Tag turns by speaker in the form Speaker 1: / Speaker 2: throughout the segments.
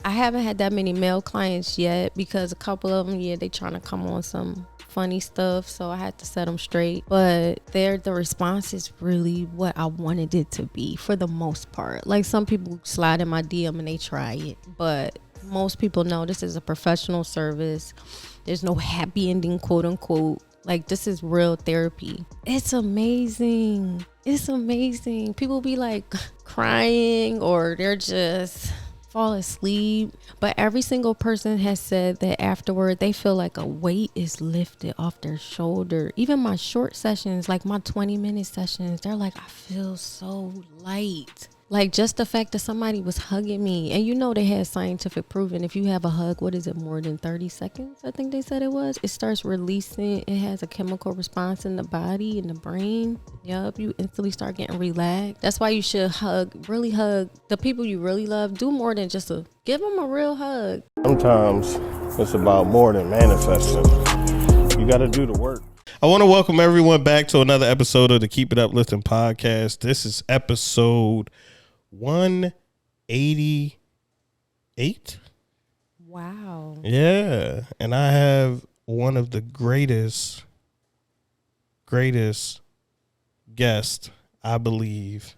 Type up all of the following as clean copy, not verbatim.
Speaker 1: I haven't had that many male clients yet because a couple of them, they trying to come on some funny stuff, so I had to set them straight. But the response is really what I wanted it to be for the most part. Like, some people slide in my DM and they try it, but most people know this is a professional service. There's no happy ending, quote unquote. Like, this is real therapy. It's amazing. It's amazing. People be like crying or they're just fall asleep, but every single person has said that afterward they feel like a weight is lifted off their shoulder. Even my short sessions, like my 20-minute sessions, they're like, I feel so light. Like, just the fact that somebody was hugging me, and they had scientific proven if you have a hug, what is it, more than 30 seconds, I think they said it was, it starts releasing, it has a chemical response in the body and the brain. Yup, you instantly start getting relaxed. That's why you should really hug the people you really love. Do more than just give them a real hug.
Speaker 2: Sometimes it's about more than manifesting. You got to do the work. I want to welcome everyone back to another episode of the Keep It Uplifting podcast. This is episode 188.
Speaker 1: Wow.
Speaker 2: Yeah. And I have one of the greatest guests, I believe,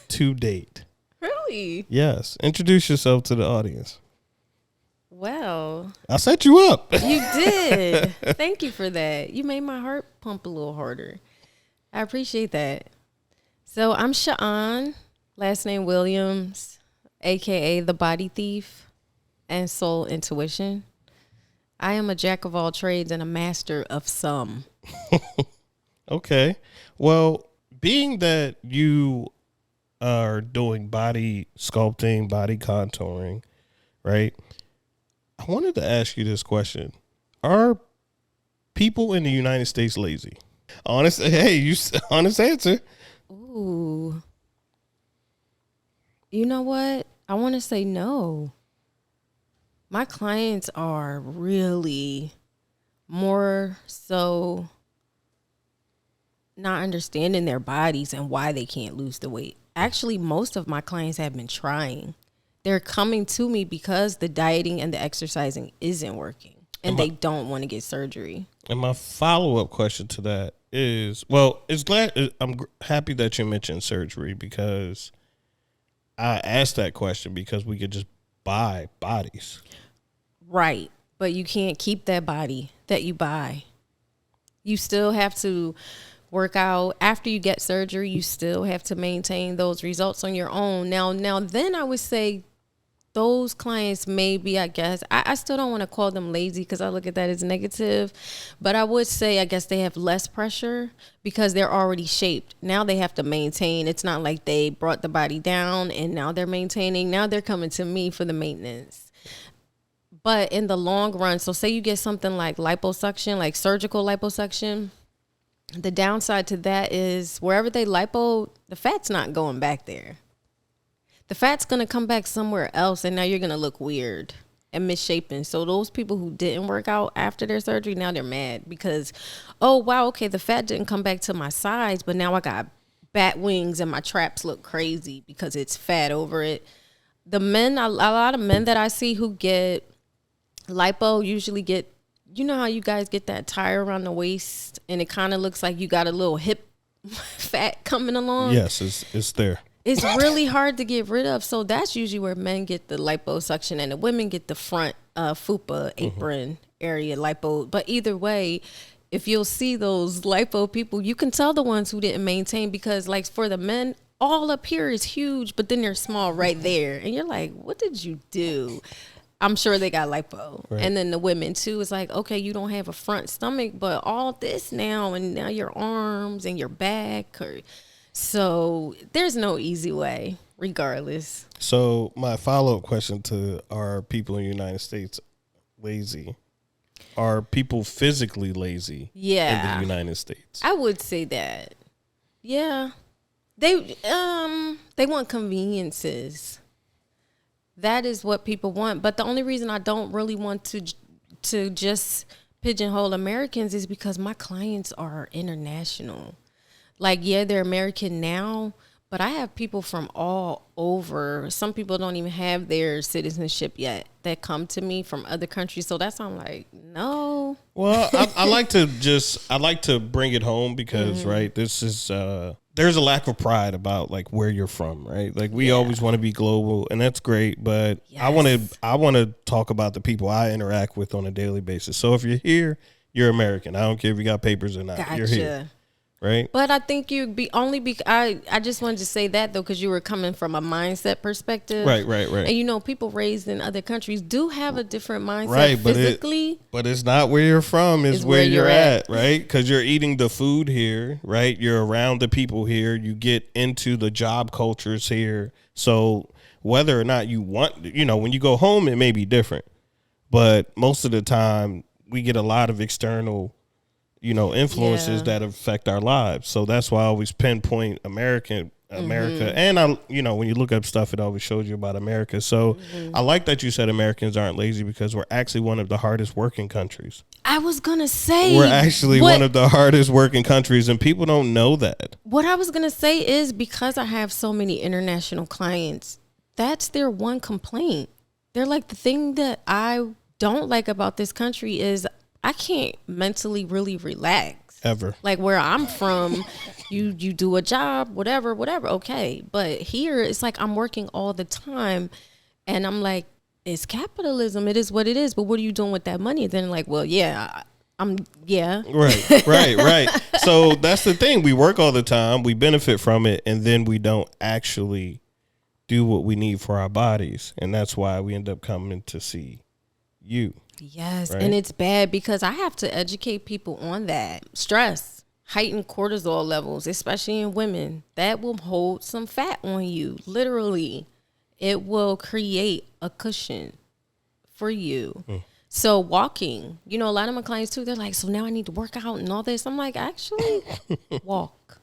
Speaker 2: to date.
Speaker 1: Really?
Speaker 2: Yes. Introduce yourself to the audience.
Speaker 1: Well,
Speaker 2: I set you up.
Speaker 1: You did. Thank you for that. You made my heart pump a little harder. I appreciate that. So I'm Sha'ahn, last name Williams, aka the Body Thief and Soul Intuition. I am a jack of all trades and a master of some.
Speaker 2: Okay. Well, being that you are doing body sculpting, body contouring, right? I wanted to ask you this question. Are people in the United States lazy? Honest answer.
Speaker 1: Ooh. You know what? I want to say no. My clients are really more so not understanding their bodies and why they can't lose the weight. Actually, most of my clients have been trying. They're coming to me because the dieting and the exercising isn't working and they don't want to get surgery.
Speaker 2: And my follow-up question to that is, well, I'm happy that you mentioned surgery because I asked that question because we could just buy bodies.
Speaker 1: Right. But you can't keep that body that you buy. You still have to work out. After you get surgery, you still have to maintain those results on your own. Now, then I would say those clients maybe, I guess, I still don't want to call them lazy because I look at that as negative, but I would say, I guess they have less pressure because they're already shaped. Now they have to maintain. It's not like they brought the body down and now they're maintaining. Now they're coming to me for the maintenance. But in the long run, so say you get something like liposuction, like surgical liposuction, the downside to that is wherever they lipo, the fat's not going back there. The fat's going to come back somewhere else, and now you're going to look weird and misshapen. So those people who didn't work out after their surgery, now they're mad because, oh, wow, okay, the fat didn't come back to my size, but now I got bat wings and my traps look crazy because it's fat over it. The men, a lot of men that I see who get lipo usually get, you know how you guys get that tire around the waist and it kind of looks like you got a little hip fat coming along?
Speaker 2: Yes, it's there.
Speaker 1: It's really hard to get rid of. So that's usually where men get the liposuction and the women get the front fupa apron area lipo. But either way, if you'll see those lipo people, you can tell the ones who didn't maintain because, like, for the men, all up here is huge, but then they're small right there. And you're like, what did you do? I'm sure they got lipo. Right. And then the women too, it's like, okay, you don't have a front stomach, but all this now, and now your arms and your back. So there's no easy way, regardless.
Speaker 2: So my follow-up question to, are people in the United States lazy? Are people physically lazy in the United States?
Speaker 1: I would say that. Yeah. They want conveniences. That is what people want. But the only reason I don't really want to just pigeonhole Americans is because my clients are international. Like, yeah, they're American now, But I have people from all over. Some people don't even have their citizenship yet that come to me from other countries. So that's why I'm like, no.
Speaker 2: Well, I like to bring it home because, right, this is, there's a lack of pride about like where you're from, right? Like we always want to be global and that's great, but I want to talk about the people I interact with on a daily basis. So if you're here, you're American. I don't care if you got papers or not. You're here. Right.
Speaker 1: But I think I just wanted to say that though, because you were coming from a mindset perspective.
Speaker 2: Right.
Speaker 1: And people raised in other countries do have a different mindset physically.
Speaker 2: But it's not where you're from, it's where you're at, right? Because you're eating the food here, right? You're around the people here. You get into the job cultures here. So whether or not you want, when you go home, it may be different. But most of the time, we get a lot of external influences that affect our lives. So that's why I always pinpoint America. And when you look up stuff, it always shows you about America. So I like that you said Americans aren't lazy because we're actually one of the hardest working countries.
Speaker 1: I was going to say.
Speaker 2: We're actually one of the hardest working countries and people don't know that.
Speaker 1: What I was going to say is because I have so many international clients, that's their one complaint. They're like, the thing that I don't like about this country is I can't mentally really relax.
Speaker 2: Ever.
Speaker 1: Like where I'm from, you do a job, whatever, okay. But here, it's like I'm working all the time. And I'm like, it's capitalism. It is what it is. But what are you doing with that money? Then like, well, yeah. Right.
Speaker 2: So that's the thing. We work all the time. We benefit from it. And then we don't actually do what we need for our bodies. And that's why we end up coming to see you.
Speaker 1: Yes, right? And it's bad because I have to educate people on that. Stress, heightened cortisol levels, especially in women, that will hold some fat on you. Literally, it will create a cushion for you. So walking, a lot of my clients too, they're like, so now I need to work out and all this. I'm like, actually, walk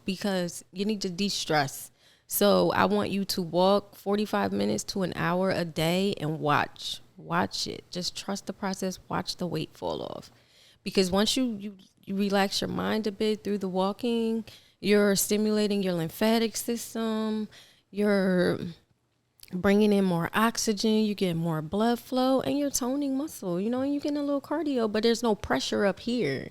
Speaker 1: because you need to de-stress. So I want you to walk 45 minutes to an hour a day and watch it. Just trust the process. Watch the weight fall off. Because once you relax your mind a bit through the walking, you're stimulating your lymphatic system. You're bringing in more oxygen. You get more blood flow and you're toning muscle, and you're getting a little cardio, but there's no pressure up here.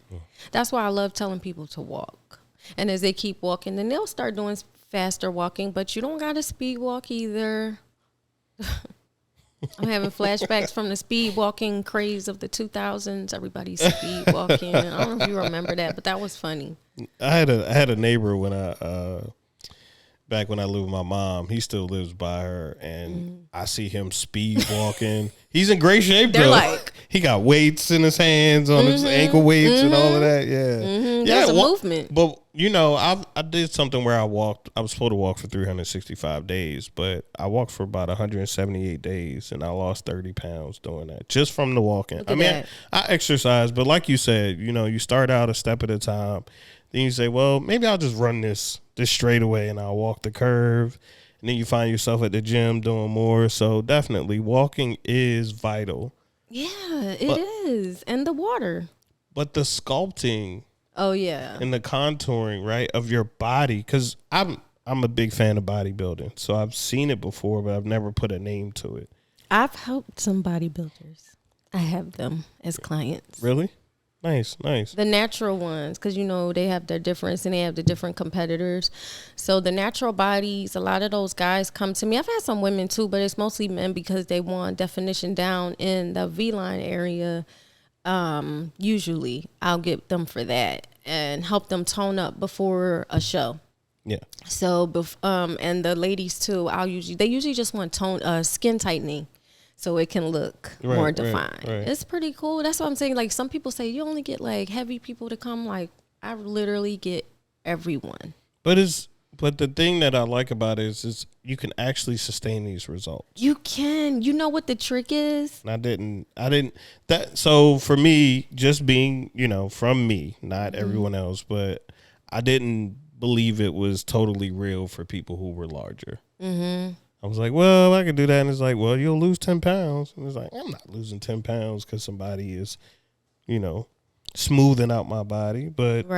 Speaker 1: That's why I love telling people to walk. And as they keep walking, then they'll start doing faster walking, but you don't got to speed walk either. I'm having flashbacks from the speed walking craze of the 2000s. Everybody's speed walking. I don't know if you remember that, but that was funny.
Speaker 2: I had a neighbor when back when I lived with my mom. He still lives by her, and I see him speed walking. He's in great shape though. Like, he got weights in his hands, on his ankle weights and all of that. Yeah,
Speaker 1: There's a movement.
Speaker 2: But I did something where I walked. I was supposed to walk for 365 days, but I walked for about 178 days, and I lost 30 pounds doing that just from the walking. I exercise, but like you said, you start out a step at a time. Then you say, well, maybe I'll just run this straightaway and I'll walk the curve. And then you find yourself at the gym doing more. So definitely walking is vital.
Speaker 1: Yeah, it is. And the water.
Speaker 2: But the sculpting.
Speaker 1: Oh, yeah.
Speaker 2: And the contouring, right, of your body. Because I'm a big fan of bodybuilding. So I've seen it before, but I've never put a name to it.
Speaker 1: I've helped some bodybuilders. I have them as clients.
Speaker 2: Really? Nice.
Speaker 1: The natural ones, because, they have their difference and they have the different competitors. So the natural bodies, a lot of those guys come to me. I've had some women too, but it's mostly men because they want definition down in the V-line area. Usually I'll get them for that and help them tone up before a show.
Speaker 2: Yeah.
Speaker 1: So, and the ladies too, they usually just want skin tightening. So it can look more defined. Right. It's pretty cool. That's what I'm saying. Like some people say you only get like heavy people to come. Like I literally get everyone.
Speaker 2: But the thing that I like about it is you can actually sustain these results.
Speaker 1: You can. You know what the trick is?
Speaker 2: So for me, just being, from me, not everyone else, but I didn't believe it was totally real for people who were larger. Mm-hmm. I was like, well, I could do that. And it's like, well, you'll lose 10 pounds. And it's like, I'm not losing 10 pounds because somebody is, smoothing out my body. But,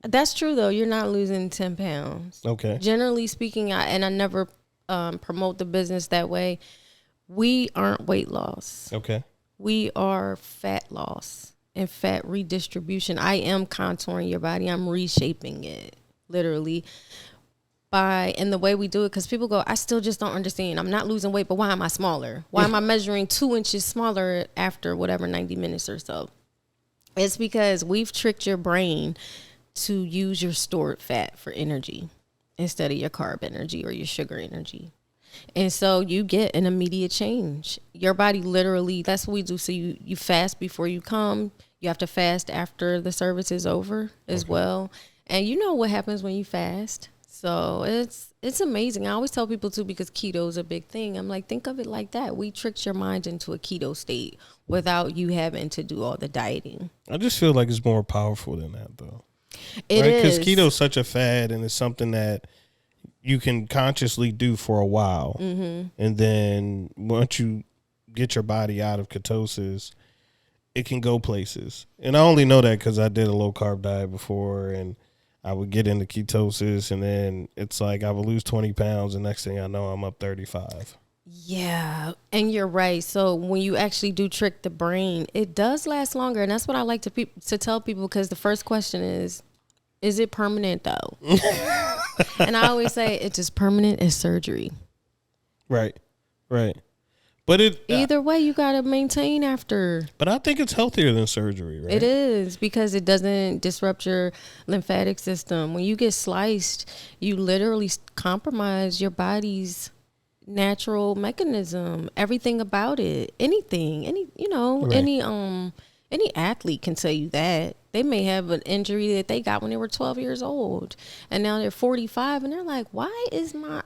Speaker 1: That's true though. You're not losing 10 pounds.
Speaker 2: Okay.
Speaker 1: Generally speaking, I never promote the business that way. We aren't weight loss.
Speaker 2: Okay.
Speaker 1: We are fat loss and fat redistribution. I am contouring your body. I'm reshaping it, literally. And the way we do it, because people go, I still just don't understand. I'm not losing weight, but why am I smaller? Why am I measuring 2 inches smaller after whatever 90 minutes or so? It's because we've tricked your brain to use your stored fat for energy instead of your carb energy or your sugar energy. And so you get an immediate change. Your body literally, that's what we do. So you fast before you come. You have to fast after the service is over as well. And you know what happens when you fast. So it's amazing. I always tell people too, because keto is a big thing. I'm like, think of it like that. We tricked your mind into a keto state without you having to do all the dieting.
Speaker 2: I just feel like it's more powerful than that, though.
Speaker 1: It is.
Speaker 2: Because keto is such a fad, and it's something that you can consciously do for a while. Mm-hmm. And then once you get your body out of ketosis, it can go places. And I only know that because I did a low-carb diet before, and I would get into ketosis, and then it's like I would lose 20 pounds, and next thing I know, I'm up 35.
Speaker 1: Yeah, and you're right. So when you actually do trick the brain, it does last longer, and that's what I like to tell people, because the first question is it permanent though? And I always say it's as permanent as surgery.
Speaker 2: Right. But
Speaker 1: either way, you got to maintain after.
Speaker 2: But I think it's healthier than surgery, right?
Speaker 1: It is, because it doesn't disrupt your lymphatic system. When you get sliced, you literally compromise your body's natural mechanism, everything about it. Any athlete can tell you that. They may have an injury that they got when they were 12 years old, and now they're 45, and they're like, why is my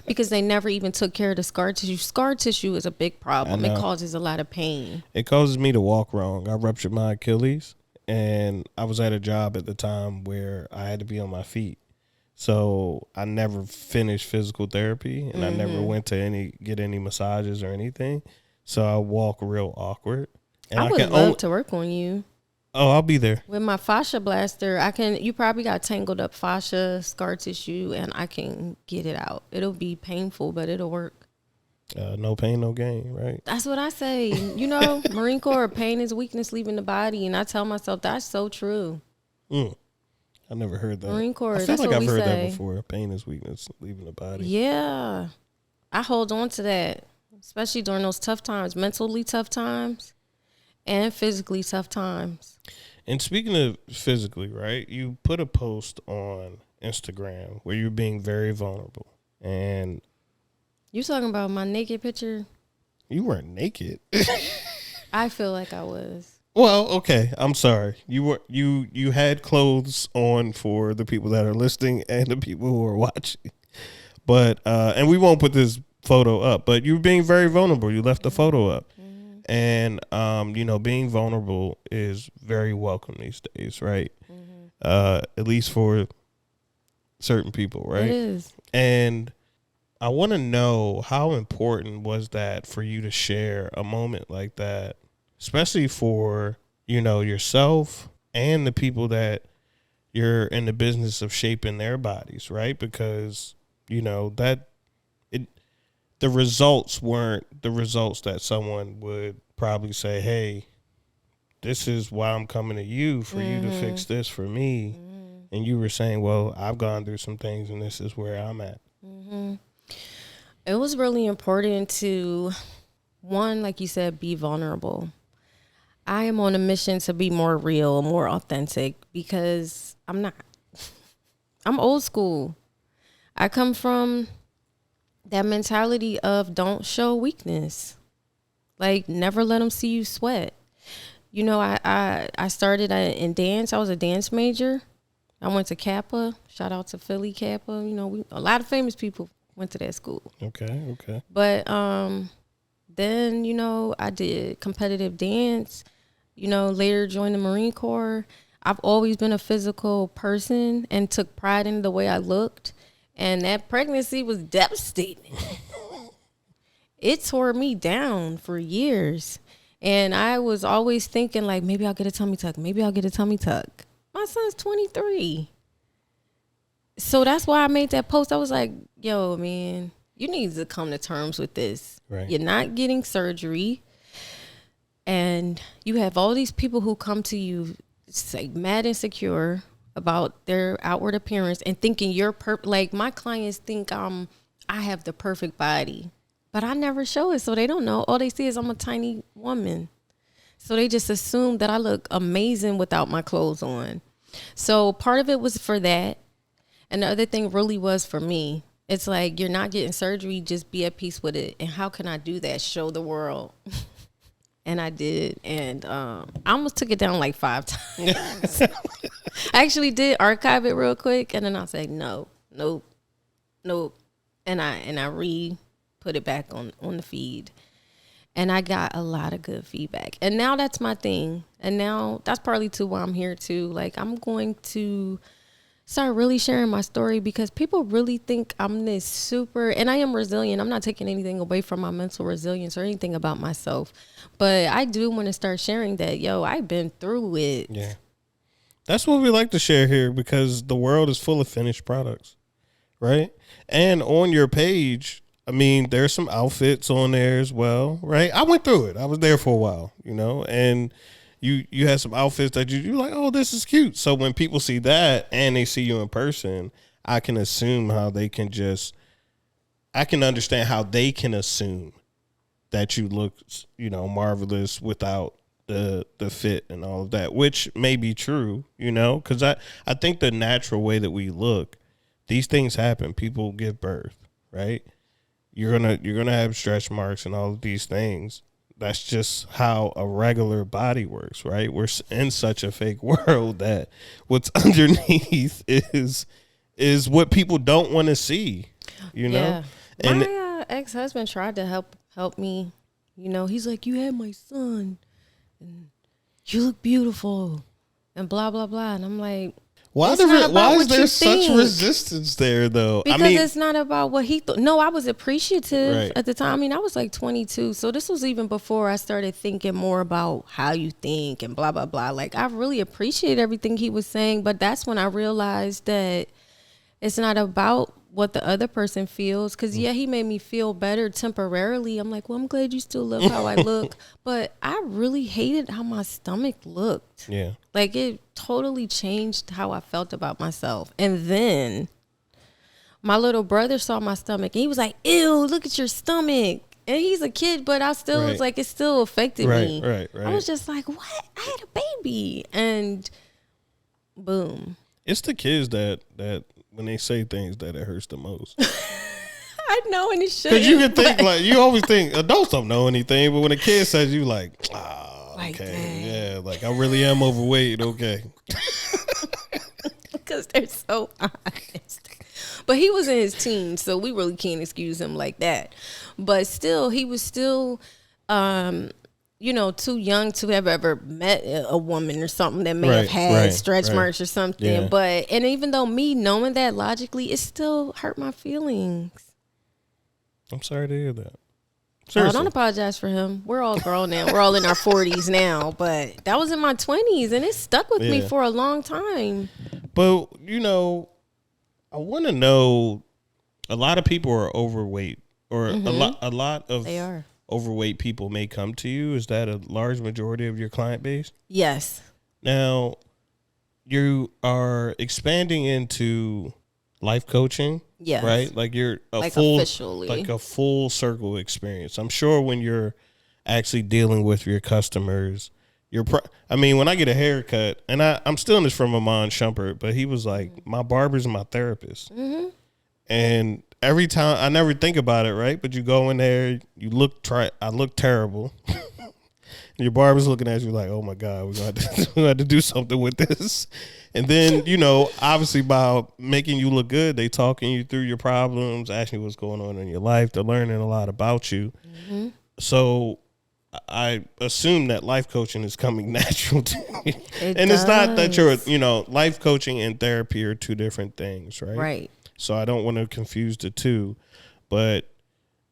Speaker 1: because they never even took care of the scar tissue. Scar tissue is a big problem. It causes a lot of pain.
Speaker 2: It causes me to walk wrong. I ruptured my Achilles, and I was at a job at the time where I had to be on my feet. So I never finished physical therapy, and I never went to get any massages or anything. So I walk real awkward. And
Speaker 1: I would love to work on you.
Speaker 2: Oh, I'll be there.
Speaker 1: With my fascia blaster, you probably got tangled up fascia, scar tissue, and I can get it out. It'll be painful, but it'll work.
Speaker 2: No pain, no gain, right?
Speaker 1: That's what I say. Marine Corps, pain is weakness leaving the body. And I tell myself, that's so true.
Speaker 2: I never heard that.
Speaker 1: Marine Corps,
Speaker 2: I feel like I've heard that before. Pain is weakness leaving the body.
Speaker 1: Yeah. I hold on to that, especially during those tough times, mentally tough times and physically tough times.
Speaker 2: And speaking of physically, right, you put a post on Instagram where you're being very vulnerable. And
Speaker 1: you talking about my naked picture?
Speaker 2: You weren't naked.
Speaker 1: I feel like I was.
Speaker 2: Well, okay, I'm sorry. You had clothes on for the people that are listening and the people who are watching. But and we won't put this photo up, but you were being very vulnerable. You left the photo up. And, being vulnerable is very welcome these days, right? At least for certain people, right?
Speaker 1: It is.
Speaker 2: And I want to know, how important was that for you to share a moment like that, especially for, yourself and the people that you're in the business of shaping their bodies, right? Because, the results weren't the results that someone would probably say, hey, this is why I'm coming to you, for you to fix this for me. And you were saying, well, I've gone through some things and this is where I'm at.
Speaker 1: It was really important to, one, like you said, be vulnerable. I am on a mission to be more real, more authentic, because I'm not. I'm old school. I come from that mentality of don't show weakness. Like, never let them see you sweat. I started in dance. I was a dance major. I went to Kappa. Shout out to Philly Kappa. A lot of famous people went to that school.
Speaker 2: Okay.
Speaker 1: But then, I did competitive dance. Later joined the Marine Corps. I've always been a physical person and took pride in the way I looked. And that pregnancy was devastating. It tore me down for years. And I was always thinking, like, maybe I'll get a tummy tuck. Maybe I'll get a tummy tuck. My son's 23. So that's why I made that post. I was like, yo, man, you need to come to terms with this.
Speaker 2: Right.
Speaker 1: You're not getting surgery. And you have all these people who come to you, say, mad insecure about their outward appearance and thinking you're like, my clients think I have the perfect body. But I never show it, so they don't know. All they see is I'm a tiny woman. So they just assume that I look amazing without my clothes on. So part of it was for that. And the other thing really was for me. It's like, you're not getting surgery, just be at peace with it. And how can I do that? Show the world. And I did. And I almost took it down like 5 times. I actually did archive it real quick. And then I said, nope. And I put it back on the feed. And I got a lot of good feedback. And now that's my thing. And now that's partly too why I'm here too. Like, I'm going to start really sharing my story because people really think I'm this super, and I am resilient. I'm not taking anything away from my mental resilience or anything about myself. But I do want to start sharing that, yo, I've been through it.
Speaker 2: Yeah. That's what we like to share here because the world is full of finished products, right? And on your page, I mean, there's some outfits on there as well, right? I went through it. I was there for a while, and you had some outfits that you're like, oh, this is cute. So when people see that and they see you in person, I can assume how they can I can understand how they can assume that you look, marvelous without the fit and all of that, which may be true, because I think the natural way that we look, these things happen. People give birth, right? You're gonna have stretch marks and all of these things. That's just how a regular body works, right? We're in such a fake world that what's underneath is what people don't want to see,
Speaker 1: Yeah.
Speaker 2: And
Speaker 1: my ex-husband tried to help me. He's like, you had my son, and you look beautiful, and blah blah blah. And I'm like,
Speaker 2: why is there such resistance there, though?
Speaker 1: Because it's not about what he thought. No, I was appreciative at the time. I mean, I was like 22. So this was even before I started thinking more about how you think and blah, blah, blah. Like, I really appreciate everything he was saying. But that's when I realized that it's not about what the other person feels. Because, yeah, he made me feel better temporarily. I'm like, well, I'm glad you still love how I look. But I really hated how my stomach looked.
Speaker 2: Yeah.
Speaker 1: Like, it totally changed how I felt about myself. And then my little brother saw my stomach and he was like, ew, look at your stomach. And he's a kid, but I still was like, it still affected me.
Speaker 2: Right.
Speaker 1: I was just like, what? I had a baby. And boom.
Speaker 2: It's the kids that when they say things that it hurts the most.
Speaker 1: I know, and it shouldn't.
Speaker 2: Because you can think, like, you always think adults don't know anything, but when a kid says, you like, okay, yeah, like I really am overweight, okay.
Speaker 1: Because they're so honest. But he was in his teens, so we really can't excuse him like that. But still, he was still, too young to have ever met a woman or something that may have had stretch marks or something.
Speaker 2: Yeah.
Speaker 1: But, and even though me knowing that logically, it still hurt my feelings.
Speaker 2: I'm sorry to hear that.
Speaker 1: Oh, don't apologize for him. We're all grown now. We're all in our 40s now. But that was in my 20s, and it stuck with me for a long time.
Speaker 2: But, I want to know, a lot of people are overweight, or a lot of
Speaker 1: they are.
Speaker 2: Overweight people may come to you. Is that a large majority of your client base?
Speaker 1: Yes.
Speaker 2: Now, you are expanding into life coaching.
Speaker 1: Yes.
Speaker 2: Right? Like you're
Speaker 1: officially.
Speaker 2: Like a full circle experience. I'm sure when you're actually dealing with your customers, when I get a haircut, and I'm stealing this from Amon Shumpert, but he was like, my barber's my therapist. Mm-hmm. And every time, I never think about it, right? But you go in there, I look terrible. Your barber's looking at you like, oh my God, we're going to have to do something with this. And then, obviously by making you look good, they talking you through your problems, asking you what's going on in your life. They're learning a lot about you. Mm-hmm. So I assume that life coaching is coming natural to you. It's not that you're, life coaching and therapy are two different things, right?
Speaker 1: Right.
Speaker 2: So I don't want to confuse the two. But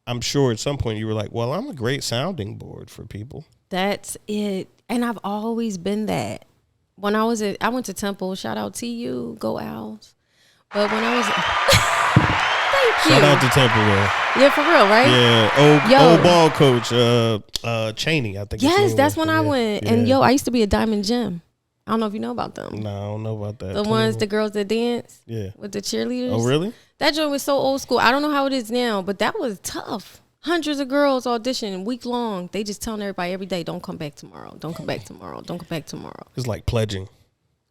Speaker 2: I'm sure at some point you were like, well, I'm a great sounding board for people.
Speaker 1: That's it. And I've always been that. When I went to Temple, shout out to you, go Owls. But when I was,
Speaker 2: shout out to Temple, though.
Speaker 1: Yeah, for real, right?
Speaker 2: Yeah, old ball coach, Cheney, I think.
Speaker 1: Yes, that's when I went. Yeah. And I used to be a Diamond Gym. I don't know if you know about them.
Speaker 2: No, I don't know about that.
Speaker 1: The girls that dance. Yeah. With the cheerleaders.
Speaker 2: Oh, really?
Speaker 1: That joint was so old school. I don't know how it is now, but that was tough. Hundreds of girls auditioning week long. They just telling everybody every day, don't come back tomorrow. Don't come back tomorrow. Don't come back tomorrow.
Speaker 2: It's like pledging.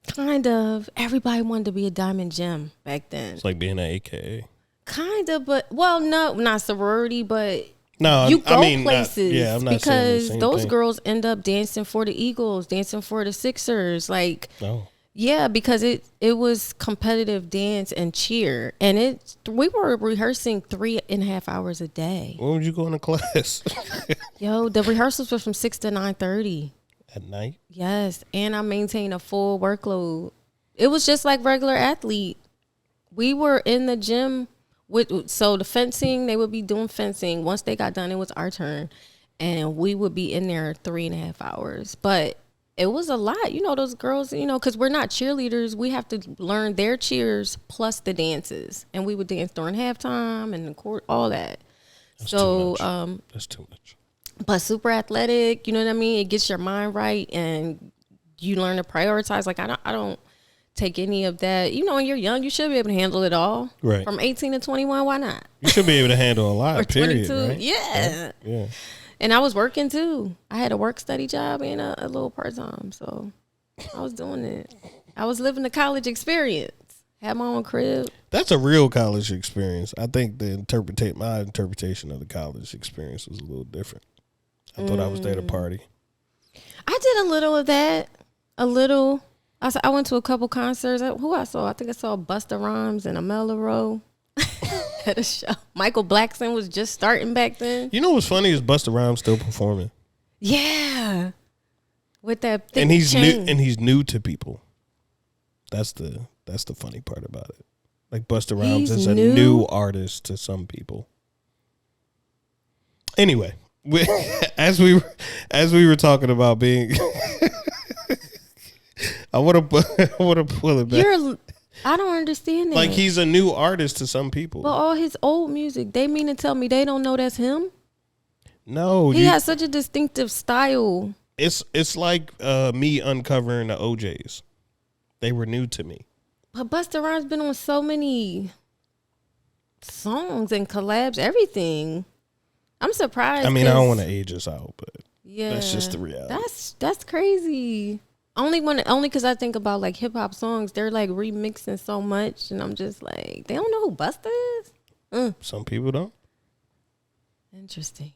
Speaker 1: Kind of. Everybody wanted to be a Diamond Gym back then.
Speaker 2: It's like being an AKA.
Speaker 1: Kind of, but, well, no, not sorority, but
Speaker 2: no,
Speaker 1: you go places.
Speaker 2: I'm not
Speaker 1: because
Speaker 2: saying
Speaker 1: those girls end up dancing for the Eagles, dancing for the Sixers. Like, yeah, because it was competitive dance and cheer. And we were rehearsing 3.5 hours a day.
Speaker 2: When would you go into class?
Speaker 1: Yo, the rehearsals were from 6 to 9:30.
Speaker 2: At night?
Speaker 1: Yes, and I maintained a full workload. It was just like regular athlete. We were in the gym. So the fencing, they would be doing fencing. Once they got done, it was our turn. And we would be in there 3.5 hours. But it was a lot. Those girls, because we're not cheerleaders. We have to learn their cheers plus the dances. And we would dance during halftime and the court, all that.
Speaker 2: That's too much. That's too much.
Speaker 1: But super athletic, you know what I mean? It gets your mind right and you learn to prioritize. Like, I don't take any of that. When you're young, you should be able to handle it all.
Speaker 2: Right.
Speaker 1: From 18 to 21, why not?
Speaker 2: You should be able to handle a lot,
Speaker 1: or
Speaker 2: period,
Speaker 1: 22,
Speaker 2: right?
Speaker 1: Yeah.
Speaker 2: Yeah.
Speaker 1: And I was working too. I had a work study job and a little part-time. So I was doing it. I was living the college experience. Had my own crib.
Speaker 2: That's a real college experience. I think my interpretation of the college experience was a little different. I thought I was there to party. I
Speaker 1: did a little of that. A little. I went to a couple concerts. Who I saw? I think I saw Busta Rhymes and Amel Rowe at a show. Michael Blackson was just starting back then.
Speaker 2: You know what's funny is Busta Rhymes still performing.
Speaker 1: Yeah, with that thick
Speaker 2: and he's
Speaker 1: chain.
Speaker 2: new. And he's new to people. That's the funny part about it. Like Busta Rhymes is a new artist to some people. Anyway, as we were talking about being. I want to pull it back.
Speaker 1: I don't understand that.
Speaker 2: Like he's a new artist to some people.
Speaker 1: But all his old music, they mean to tell me they don't know that's him?
Speaker 2: No.
Speaker 1: He has such a distinctive style.
Speaker 2: It's like me uncovering the OJs. They were new to me.
Speaker 1: But Busta Rhymes been on so many songs and collabs, everything. I'm surprised.
Speaker 2: I mean, I don't want to age us out, but
Speaker 1: yeah,
Speaker 2: that's just the reality.
Speaker 1: That's crazy. Only because I think about like hip hop songs, they're like remixing so much, and I'm just like, they don't know who Busta is.
Speaker 2: Some people don't.
Speaker 1: Interesting.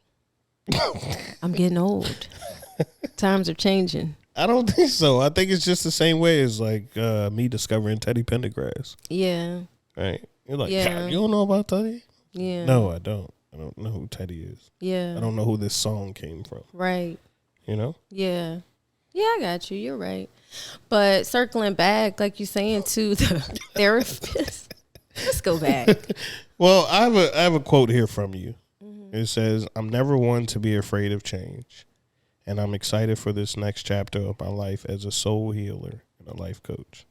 Speaker 1: I'm getting old. Times are changing.
Speaker 2: I don't think so. I think it's just the same way as like me discovering Teddy Pendergrass.
Speaker 1: Yeah.
Speaker 2: Right. You're like, yeah. You don't know about Teddy?
Speaker 1: Yeah.
Speaker 2: No, I don't. I don't know who Teddy is.
Speaker 1: Yeah.
Speaker 2: I don't know who this song came from.
Speaker 1: Right.
Speaker 2: You know?
Speaker 1: Yeah. Yeah, I got you. You're right. But circling back, like you're saying, to the therapist, let's go back.
Speaker 2: Well, I have a quote here from you. Mm-hmm. It says, "I'm never one to be afraid of change, and I'm excited for this next chapter of my life as a soul healer and a life coach."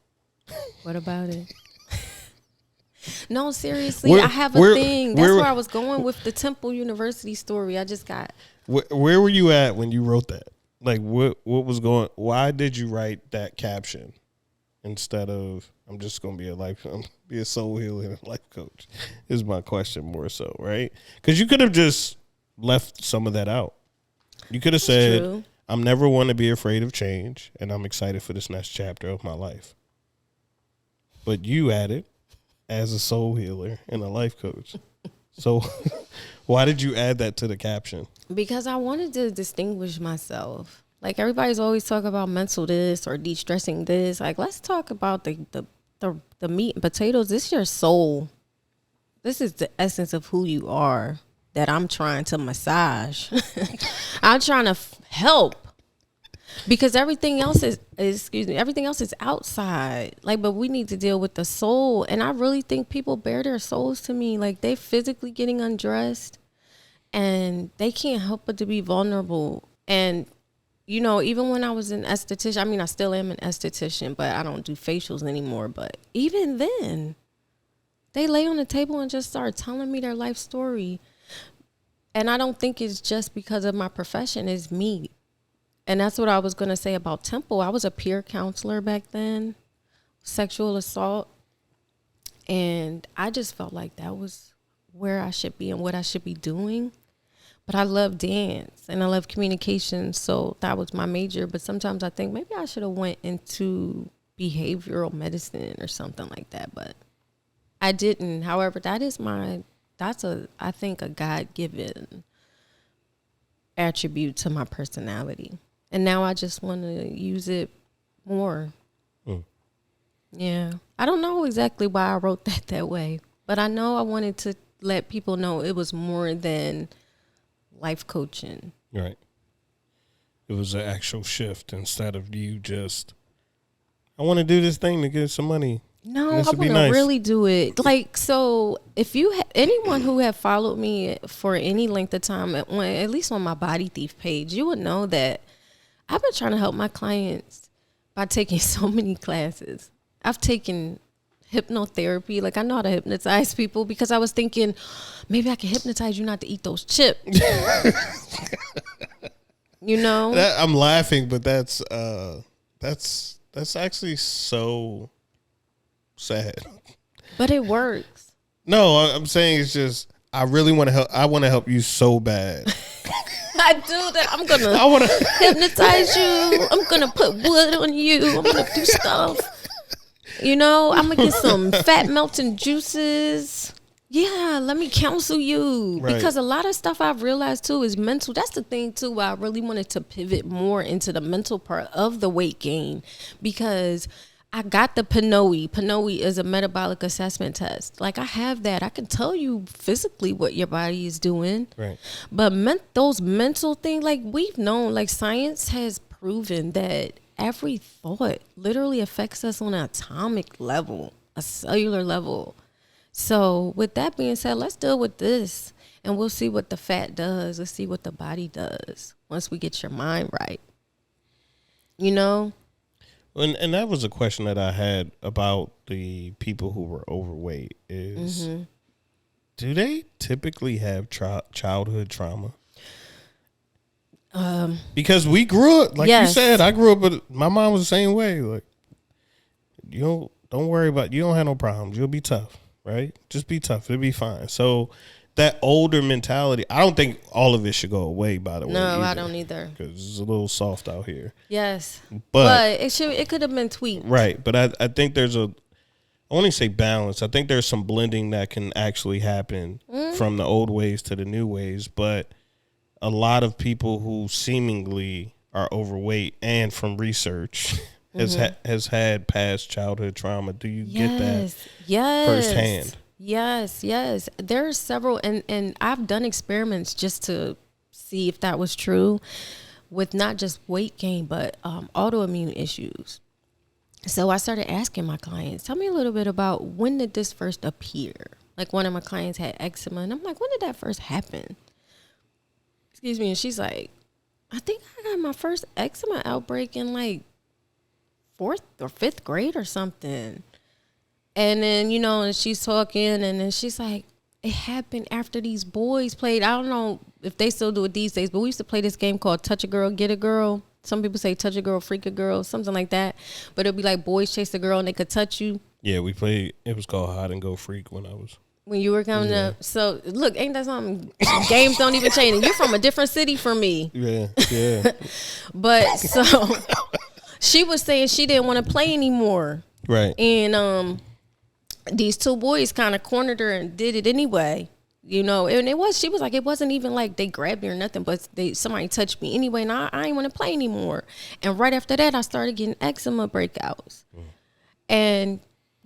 Speaker 1: What about it? No, seriously, I have a thing. That's where I was going with the Temple University story. I just got.
Speaker 2: Where were you at when you wrote that? Like, what was going? Why did you write that caption instead of "I'm just going to be a soul healer and a life coach"? Is my question more so, right? Because you could have just left some of that out. You could have said, "True. I'm never one to be afraid of change, and I'm excited for this next chapter of my life." But you added, "as a soul healer and a life coach." So why did you add that to the caption? Because
Speaker 1: I wanted to distinguish myself. Like, everybody's always talking about mental this or de-stressing this. Like, let's talk about the meat and potatoes. This is your soul. This is the essence of who you are that I'm trying to massage. I'm trying to help. Because everything else is outside. Like, but we need to deal with the soul. And I really think people bare their souls to me. Like, they physically getting undressed and they can't help but to be vulnerable. And even when I was an esthetician, I mean, I still am an esthetician, but I don't do facials anymore. But even then, they lay on the table and just start telling me their life story. And I don't think it's just because of my profession, it's me. And that's what I was going to say about Temple. I was a peer counselor back then, sexual assault. And I just felt like that was where I should be and what I should be doing. But I love dance and I love communication, so that was my major. But sometimes I think maybe I should have went into behavioral medicine or something like that, but I didn't. However, I think a God-given attribute to my personality. And now I just want to use it more. Yeah. I don't know exactly why I wrote that way, but I know I wanted to let people know it was more than life coaching.
Speaker 2: Right. It was an actual shift instead of you just, I want to do this thing to get some money.
Speaker 1: No, I want to really do it. Like, so if you, anyone who have followed me for any length of time, at least on my Body Thief page, you would know that I've been trying to help my clients by taking so many classes. I've taken hypnotherapy. Like, I know how to hypnotize people because I was thinking maybe I can hypnotize you not to eat those chips.
Speaker 2: I'm laughing, but that's actually so sad.
Speaker 1: But it works.
Speaker 2: No, I'm saying it's just I really want to help. I want to help you so bad.
Speaker 1: I do that. I want to hypnotize you. I'm gonna put wood on you. I'm gonna do stuff. I'm going to get some fat melting juices. Yeah, let me counsel you. Right. Because a lot of stuff I've realized, too, is mental. That's the thing, too, why I really wanted to pivot more into the mental part of the weight gain. Because I got the PNOE. PNOE is a metabolic assessment test. Like, I have that. I can tell you physically what your body is doing. Right. But those mental things, like, we've known, like, science has proven that every thought literally affects us on an atomic level, a cellular level. So with that being said, let's deal with this and we'll see what the fat does. Let's see what the body does once we get your mind right. And
Speaker 2: that was a question that I had about the people who were overweight is, do they typically have childhood trauma? Because we grew up, like you said, I grew up, but my mom was the same way. Like, don't worry about, you don't have no problems. You'll be tough, right? Just be tough. It'll be fine. So that older mentality, I don't think all of it should go away, by the way.
Speaker 1: No, I don't either.
Speaker 2: Because it's a little soft out here.
Speaker 1: Yes. But it could have been tweaked.
Speaker 2: Right. But I think there's I want to say balance. I think there's some blending that can actually happen from the old ways to the new ways. But a lot of people who seemingly are overweight and from research has had past childhood trauma. Do you get that firsthand?
Speaker 1: Yes. There's several, and I've done experiments just to see if that was true with not just weight gain, but autoimmune issues. So I started asking my clients, tell me a little bit about when did this first appear? Like one of my clients had eczema, and I'm like, when did that first happen? Excuse me. And she's like, I think I got my first eczema outbreak in like 4th or 5th grade or something. And then, and she's talking, and then she's like, it happened after these boys played. I don't know if they still do it these days, but we used to play this game called Touch a Girl, Get a Girl. Some people say touch a girl, freak a girl, something like that. But it'd be like boys chase a girl and they could touch you.
Speaker 2: Yeah, we played, it was called Hide and Go Freak when
Speaker 1: you were coming up. So, look, ain't that something? Games don't even change. You're from a different city from me.
Speaker 2: Yeah.
Speaker 1: But, so, she was saying she didn't want to play anymore.
Speaker 2: Right.
Speaker 1: And these two boys kind of cornered her and did it anyway. And she was like, it wasn't even like they grabbed me or nothing, but somebody touched me anyway, and I ain't want to play anymore. And right after that, I started getting eczema breakouts. And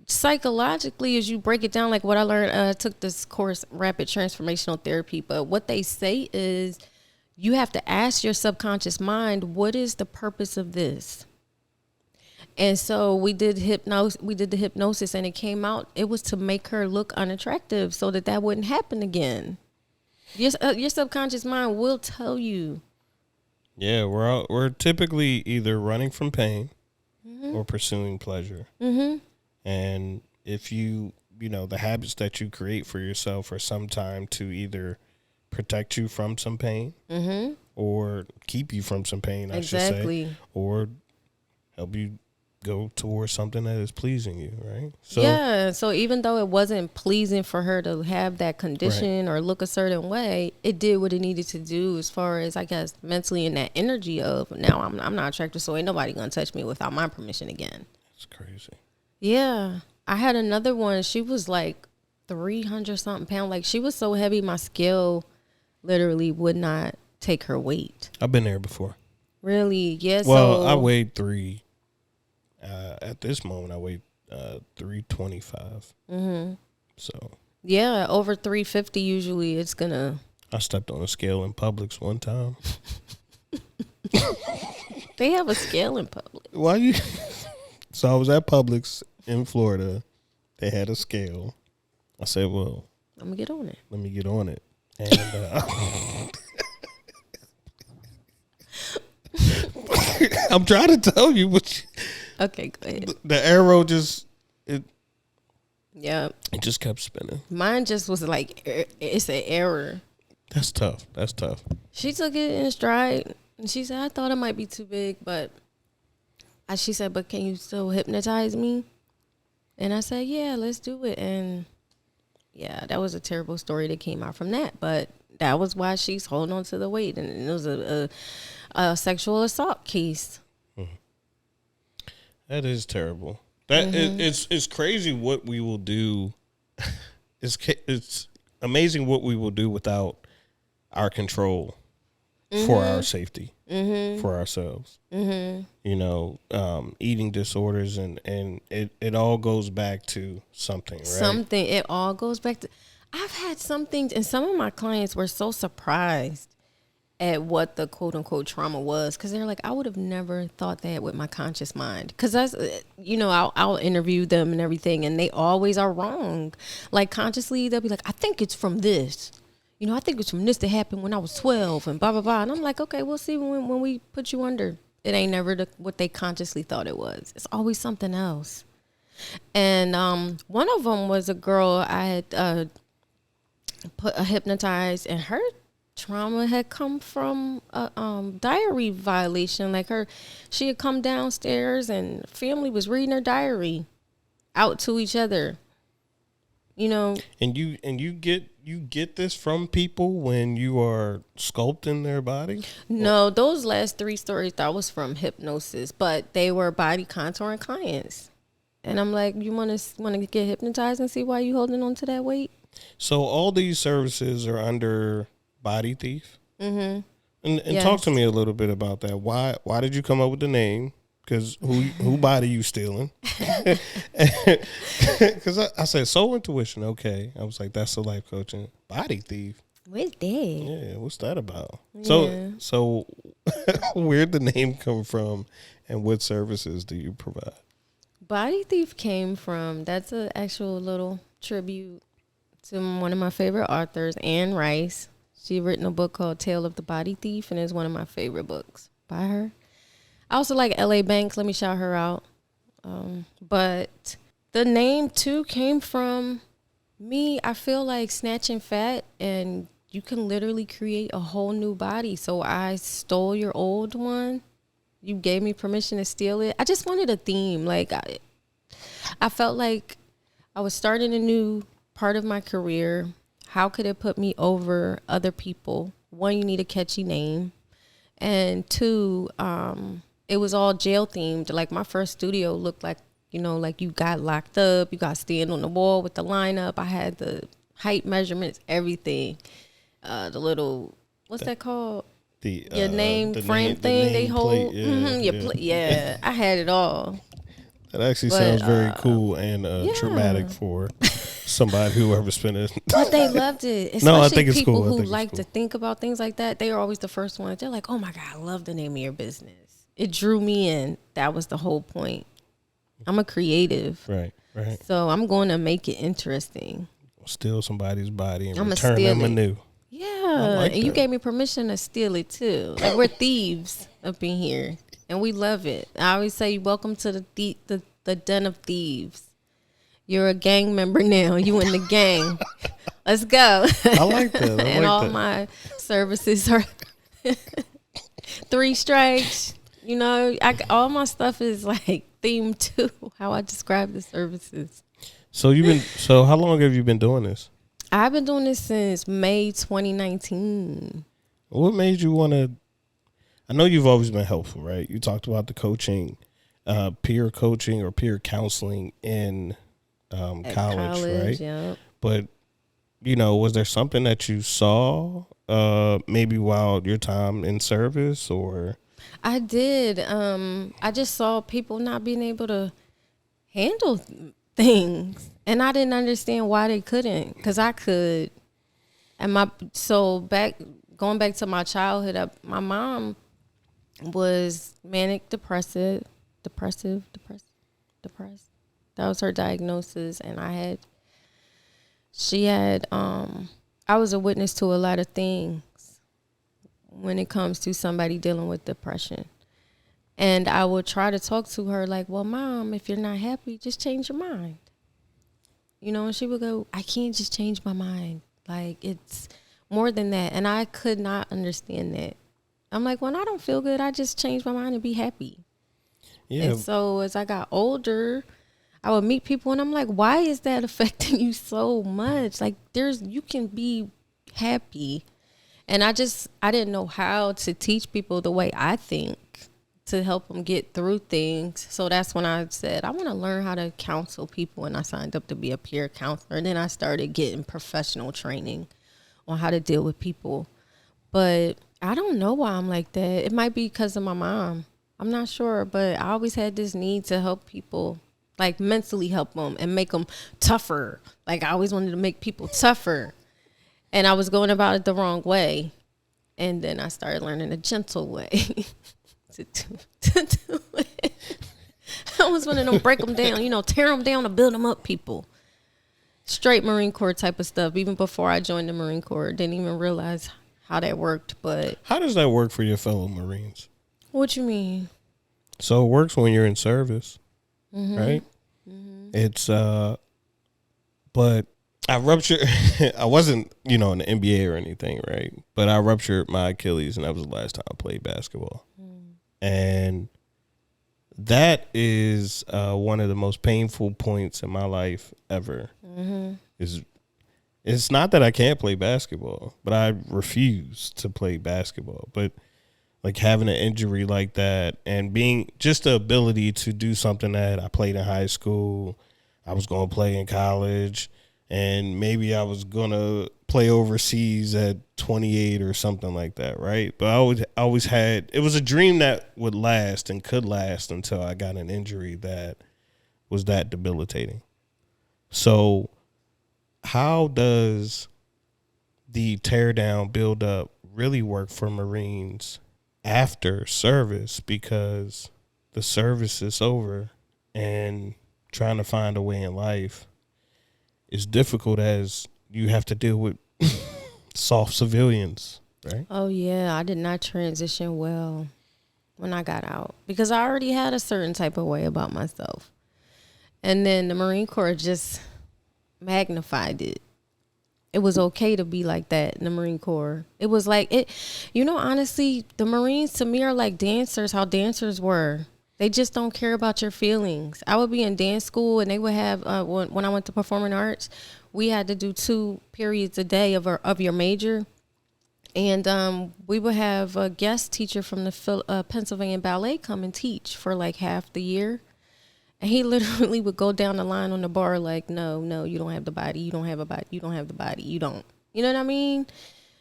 Speaker 1: psychologically, as you break it down, like what I learned, I took this course, Rapid Transformational Therapy, but what they say is you have to ask your subconscious mind, what is the purpose of this? And so we did the hypnosis, and it came out, it was to make her look unattractive so that wouldn't happen again. Your subconscious mind will tell you.
Speaker 2: Yeah, we're typically either running from pain or pursuing pleasure.
Speaker 1: Mm-hmm.
Speaker 2: And if you know, the habits that you create for yourself are sometime to either protect you from some pain or keep you from some pain, I should say, or help you go towards something that is pleasing you, right? So
Speaker 1: yeah, so even though it wasn't pleasing for her to have that condition or look a certain way, it did what it needed to do as far as, I guess, mentally, and that energy of, now I'm not attracted, so ain't nobody gonna touch me without my permission again.
Speaker 2: That's crazy.
Speaker 1: Yeah. I had another one. She was like 300 something pounds. Like, she was so heavy, my scale literally would not take her weight.
Speaker 2: I've been there before.
Speaker 1: Really? Yeah.
Speaker 2: Well, I weighed 3. At this moment, I weigh 325. So
Speaker 1: yeah, over 350 usually it's gonna.
Speaker 2: I stepped on a scale in Publix one time.
Speaker 1: They have a scale in Publix.
Speaker 2: Why you? So I was at Publix in Florida. They had a scale. I said, "Well,
Speaker 1: I'm gonna get on it.
Speaker 2: Let me get on it." And I'm trying to tell you, but
Speaker 1: okay, go ahead.
Speaker 2: The arrow it just kept spinning.
Speaker 1: Mine just was like, it's an error.
Speaker 2: That's tough.
Speaker 1: She took it in stride, and she said, I thought it might be too big, but she said, but can you still hypnotize me? And I said, yeah, let's do it. And yeah, that was a terrible story that came out from that, but that was why she's holding on to the weight, and it was a sexual assault case.
Speaker 2: That is terrible. That it's crazy what we will do. It's amazing what we will do without our control for our safety, for ourselves. You know, eating disorders and it all goes back to something, right?
Speaker 1: It all goes back to. I've had some things, and some of my clients were so surprised at what the quote unquote trauma was, because they're like, I would have never thought that with my conscious mind. Because that's, you know, I'll interview them and everything, and they always are wrong. Like, consciously, they'll be like, I think it's from this. You know, I think it's from this that happened when I was 12 and blah, blah, blah. And I'm like, okay, we'll see when we put you under. It ain't never what they consciously thought it was. It's always something else. And one of them was a girl I had hypnotized, and her trauma had come from a diary violation. Like, she had come downstairs and family was reading her diary out to each other. You know, and
Speaker 2: you get this from people when you are sculpting their body?
Speaker 1: No, those last 3 stories, that was from hypnosis, but they were body contouring clients. And I'm like, you want to get hypnotized and see why you holding on to that weight?
Speaker 2: So all these services are under Body Thief? And yes. Talk to me a little bit about that. Why did you come up with the name? Because who body you stealing? Because I said soul intuition. Okay, I was like, that's the life coaching. Body Thief.
Speaker 1: What's that?
Speaker 2: Yeah, what's that about?
Speaker 1: Yeah.
Speaker 2: So where'd the name come from, and what services do you provide?
Speaker 1: Body Thief came from, that's an actual little tribute to one of my favorite authors, Anne Rice. She written a book called Tale of the Body Thief, and it's one of my favorite books by her. I also like L.A. Banks. Let me shout her out. But the name, too, came from me. I feel like snatching fat, and you can literally create a whole new body. So I stole your old one. You gave me permission to steal it. I just wanted a theme. Like, I felt like I was starting a new part of my career. How could it put me over other people? 1, you need a catchy name. And 2, it was all jail themed. Like, my first studio looked like, you know, like you got locked up. You got to stand on the wall with the lineup. I had the height measurements, everything. The little, what's that called? Your name frame thing they hold.
Speaker 2: Plate,
Speaker 1: yeah, I had it all.
Speaker 2: That actually sounds very cool and traumatic for somebody who ever spent it.
Speaker 1: But they loved it. Especially
Speaker 2: no, I think it's
Speaker 1: people
Speaker 2: cool.
Speaker 1: who like to think about things like that. They are always the first ones. They're like, oh my God, I love the name of your business. It drew me in. That was the whole point. I'm a creative.
Speaker 2: Right.
Speaker 1: So I'm going to make it interesting.
Speaker 2: Steal somebody's body and return them anew.
Speaker 1: Yeah,
Speaker 2: like
Speaker 1: and you
Speaker 2: that.
Speaker 1: gave me permission to steal it too. Like we're thieves up in here, and we love it. I always say, "Welcome to the den of thieves." You're a gang member now. You in the gang. Let's go.
Speaker 2: I like that. I
Speaker 1: And
Speaker 2: like
Speaker 1: all
Speaker 2: that.
Speaker 1: my services are 3 strikes. You know, all my stuff is like themed to how I describe the services.
Speaker 2: So how long have you been doing this?
Speaker 1: I've been doing this since May 2019.
Speaker 2: What made you want to? I know you've always been helpful, right? You talked about the coaching, peer coaching or peer counseling in college, right?
Speaker 1: Yeah.
Speaker 2: But was there something that you saw, maybe while your time in service, or?
Speaker 1: I did. I just saw people not being able to handle things, and I didn't understand why they couldn't, because I could. And going back to my childhood, my mom was manic depressed. That was her diagnosis, and I was a witness to a lot of things when it comes to somebody dealing with depression. And I would try to talk to her like, well, Mom, if you're not happy, just change your mind. And she would go, I can't just change my mind. Like, it's more than that. And I could not understand that. I'm like, when I don't feel good, I just change my mind and be happy. Yeah. And so as I got older, I would meet people and I'm like, why is that affecting you so much? Like, you can be happy. And I didn't know how to teach people the way I think to help them get through things. So that's when I said, I want to learn how to counsel people. And I signed up to be a peer counselor. And then I started getting professional training on how to deal with people. But I don't know why I'm like that. It might be because of my mom. I'm not sure. But I always had this need to help people, like mentally help them and make them tougher. Like I always wanted to make people tougher. And I was going about it the wrong way. And then I started learning a gentle way to do it. I was wanting to break them down, tear them down and build them up people. Straight Marine Corps type of stuff. Even before I joined the Marine Corps, didn't even realize how that worked. But
Speaker 2: how does that work for your fellow Marines?
Speaker 1: What you mean?
Speaker 2: So it works when you're in service, right? Mm-hmm. It's but I ruptured. I wasn't, in the NBA or anything, right? But I ruptured my Achilles, and that was the last time I played basketball. And that is one of the most painful points in my life ever. It's not that I can't play basketball, but I refuse to play basketball. But like having an injury like that and being just the ability to do something that I played in high school, I was going to play in college, and maybe I was going to play overseas at 28 or something like that, right? But I always had, it was a dream that would last and could last until I got an injury that was that debilitating. So how does the tear down, build up really work for Marines after service? Because the service is over and trying to find a way in life is difficult, as you have to deal with soft civilians, right?
Speaker 1: Oh, yeah. I did not transition well when I got out because I already had a certain type of way about myself. And then the Marine Corps just magnified it. It was okay to be like that in the Marine Corps. It was like it, honestly, the Marines to me are like dancers, how dancers were. They just don't care about your feelings. I would be in dance school and they would have, when I went to performing arts, we had to do 2 periods a day of your major. And we would have a guest teacher from the Pennsylvania Ballet come and teach for like half the year. And he literally would go down the line on the bar like, no, you don't have the body. You don't have a body. You don't have the body. You don't. You know what I mean?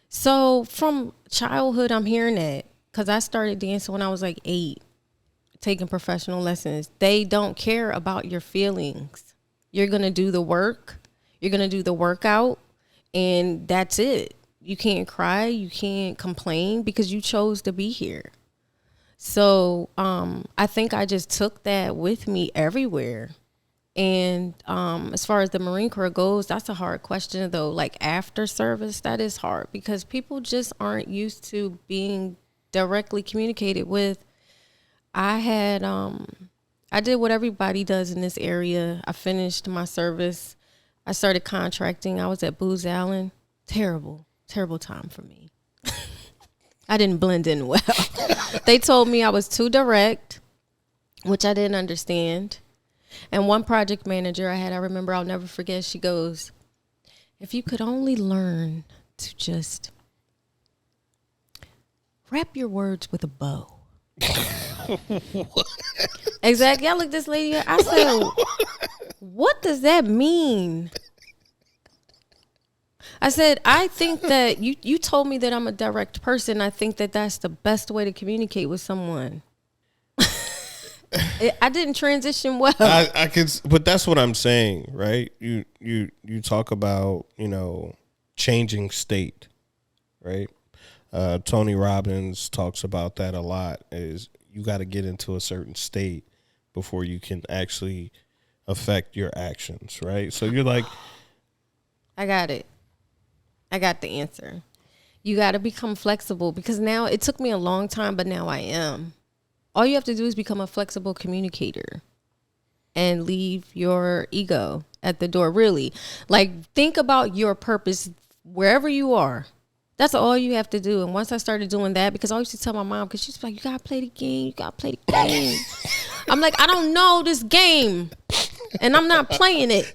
Speaker 1: So from childhood, I'm hearing that because I started dancing when I was like 8. Taking professional lessons. They don't care about your feelings. You're going to do the work. You're going to do the workout. And that's it. You can't cry. You can't complain because you chose to be here. So I think I just took that with me everywhere. And as far as the Marine Corps goes, that's a hard question, though. Like after service, that is hard because people just aren't used to being directly communicated with. I did what everybody does in this area. I finished my service. I started contracting. I was at Booz Allen. Terrible, terrible time for me. I didn't blend in well. They told me I was too direct, which I didn't understand. And one project manager I remember, I'll never forget, she goes, if you could only learn to just wrap your words with a bow. Exactly. I looked this lady, I said, what does that mean? I said, I think that you told me that I'm a direct person. I think that that's the best way to communicate with someone. I didn't transition well.
Speaker 2: I can, but that's what I'm saying, right? You talk about, changing state, right? Tony Robbins talks about that a lot. Is you got to get into a certain state before you can actually affect your actions, right? So you're like,
Speaker 1: I got it. I got the answer. You got to become flexible because now it took me a long time, but now I am. All you have to do is become a flexible communicator and leave your ego at the door. Really, like think about your purpose wherever you are. That's all you have to do. And once I started doing that, because I used to tell my mom, because she's like, you got to play the game. You got to play the game. I'm like, I don't know this game. And I'm not playing it.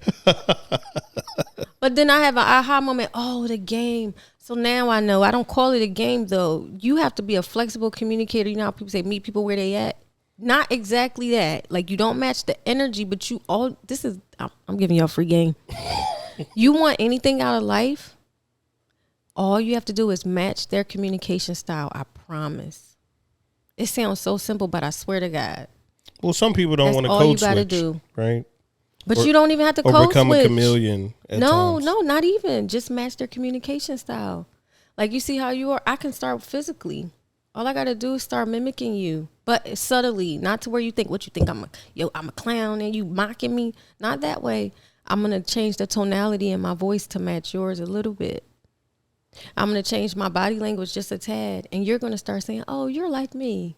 Speaker 1: But then I have an aha moment. Oh, the game. So now I know. I don't call it a game, though. You have to be a flexible communicator. You know how people say, meet people where they at? Not exactly that. Like, you don't match the energy, but I'm giving you a free game. You want anything out of life? All you have to do is match their communication style. I promise. It sounds so simple, but I swear to God.
Speaker 2: Well, some people don't want to code
Speaker 1: all you
Speaker 2: switch,
Speaker 1: gotta do.
Speaker 2: right?
Speaker 1: But you don't even have to code switch.
Speaker 2: Or become a chameleon at times.
Speaker 1: No, not even. Just match their communication style. Like, you see how you are? I can start physically. All I got to do is start mimicking you. But subtly, not to where you think, what you think, I'm a clown and you mocking me. Not that way. I'm going to change the tonality in my voice to match yours a little bit. I'm going to change my body language just a tad. And you're going to start saying, oh, you're like me.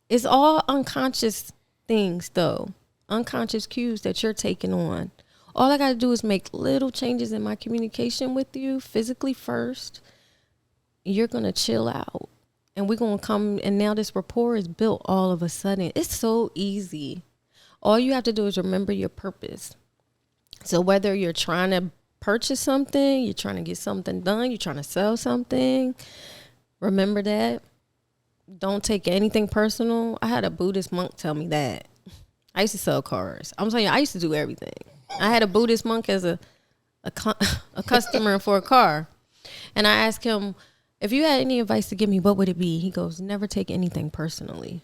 Speaker 1: It's all unconscious things, though. Unconscious cues that you're taking on. All I got to do is make little changes in my communication with you physically first. You're going to chill out. And we're going to come, and now this rapport is built all of a sudden. It's so easy. All you have to do is remember your purpose. So whether you're trying to purchase something, you're trying to get something done, you're trying to sell something, remember that. Don't take anything personal. I had a Buddhist monk tell me that. I used to sell cars. I'm telling you, I used to do everything. I had a Buddhist monk as a customer for a car. And I asked him, if you had any advice to give me, what would it be? He goes, never take anything personally.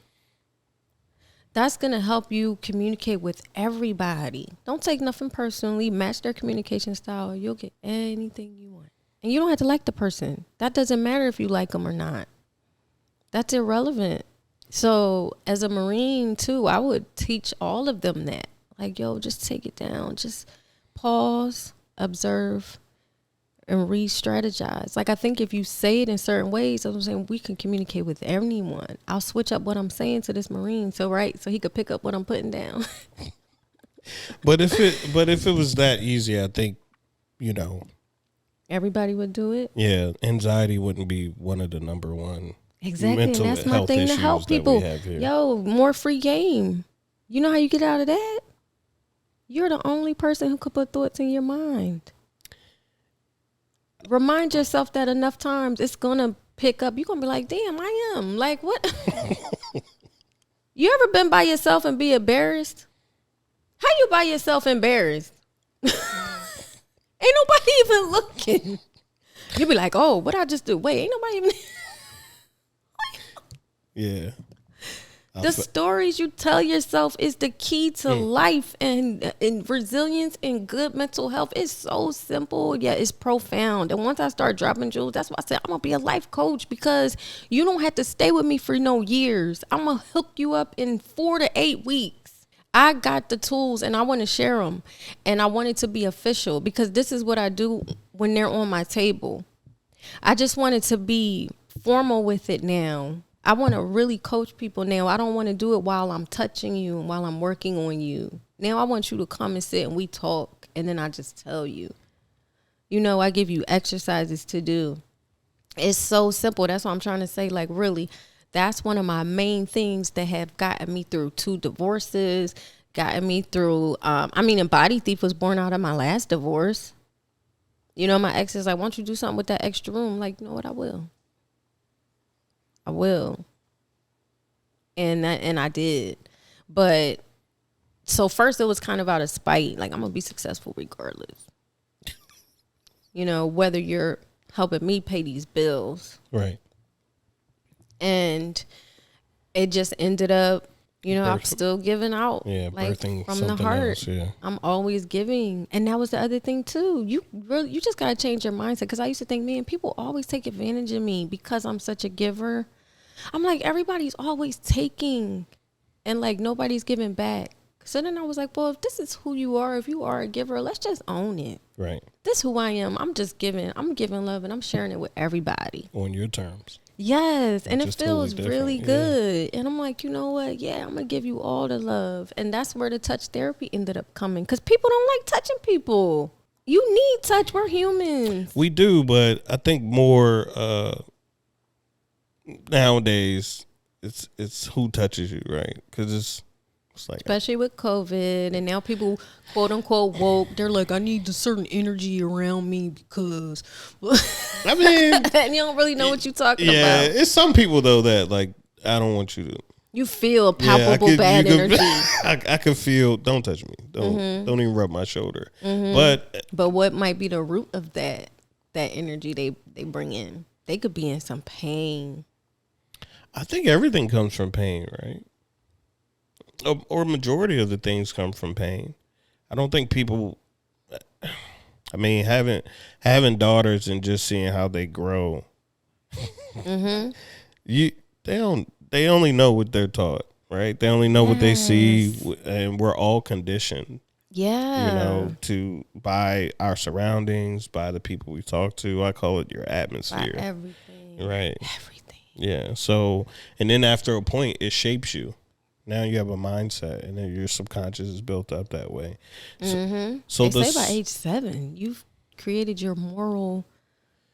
Speaker 1: That's going to help you communicate with everybody. Don't take nothing personally. Match their communication style. You'll get anything you want. And you don't have to like the person. That doesn't matter if you like them or not. That's irrelevant. So as a Marine, too, I would teach all of them that. Like, yo, just take it down. Just pause, observe, and re-strategize. Like, I think if you say it in certain ways, as I'm saying, we can communicate with anyone. I'll switch up what I'm saying to this Marine, so he could pick up what I'm putting down.
Speaker 2: But if it was that easy, I think,
Speaker 1: everybody would do it.
Speaker 2: Yeah, anxiety wouldn't be one of the number one.
Speaker 1: Exactly, and that's my thing to help people. Yo, more free game. You know how you get out of that? You're the only person who could put thoughts in your mind. Remind yourself that enough times it's going to pick up. You're going to be like, damn, I am. Like, what? You ever been by yourself and be embarrassed? How you by yourself embarrassed? Ain't nobody even looking. You be like, oh, what I just do? Wait, ain't nobody even...
Speaker 2: Yeah.
Speaker 1: The stories you tell yourself is the key to life and resilience and good mental health. It's so simple, yet it's profound. And once I start dropping jewels, that's why I said I'm going to be a life coach, because you don't have to stay with me for no years. I'm going to hook you up in 4 to 8 weeks. I got the tools and I want to share them, and I want it to be official because this is what I do when they're on my table. I just want it to be formal with it now. I want to really coach people now. I don't want to do it while I'm touching you and while I'm working on you. Now I want you to come and sit and we talk, and then I just tell you. I give you exercises to do. It's so simple. That's what I'm trying to say. Like, really, that's one of my main things that have gotten me through 2 divorces, gotten me through, and Body Thief was born out of my last divorce. My ex is like, why don't you do something with that extra room? I'm like, you know what, I will. And I did. But, so first it was kind of out of spite. Like, I'm going to be successful regardless. Whether you're helping me pay these bills.
Speaker 2: Right.
Speaker 1: And it just ended up, I'm still giving out.
Speaker 2: Yeah,
Speaker 1: like,
Speaker 2: birthing
Speaker 1: from the heart.
Speaker 2: Else, yeah.
Speaker 1: I'm always giving. And that was the other thing too. You just gotta change your mindset. Because I used to think, man, people always take advantage of me because I'm such a giver. I'm like, everybody's always taking and like nobody's giving back. So then I was like, well, if this is who you are, if you are a giver, let's just own it.
Speaker 2: Right.
Speaker 1: This is who I am. I'm just giving. I'm giving love and I'm sharing it with everybody.
Speaker 2: On your terms.
Speaker 1: Yes. And it feels
Speaker 2: totally
Speaker 1: really good. And I'm like, you know what? Yeah, I'm going to give you all the love. And that's where the touch therapy ended up coming. Because people don't like touching people. You need touch. We're humans.
Speaker 2: We do, but I think more nowadays it's who touches you, right? Because it's like,
Speaker 1: especially with COVID, and now people quote unquote woke. They're like, I need a certain energy around me because
Speaker 2: I mean,
Speaker 1: and you don't really know what you're talking about.
Speaker 2: Yeah, it's some people though that like, I don't want you to.
Speaker 1: You feel a palpable bad energy.
Speaker 2: I can feel. Don't touch me. Don't even rub my shoulder. But
Speaker 1: what might be the root of that energy they bring in? They could be in some pain.
Speaker 2: I think everything comes from pain, right? Or majority of the things come from pain. I don't think people. I mean, having daughters and just seeing how they grow. They only know what they're taught, right? They only know what they see, and we're all conditioned.
Speaker 1: Yeah.
Speaker 2: By our surroundings, by the people we talk to. I call it your atmosphere.
Speaker 1: By everything.
Speaker 2: Right.
Speaker 1: Everything.
Speaker 2: Yeah. So, and then after a point, it shapes you. Now you have a mindset, and then your subconscious is built up that way. So
Speaker 1: they say by age 7, you've created your moral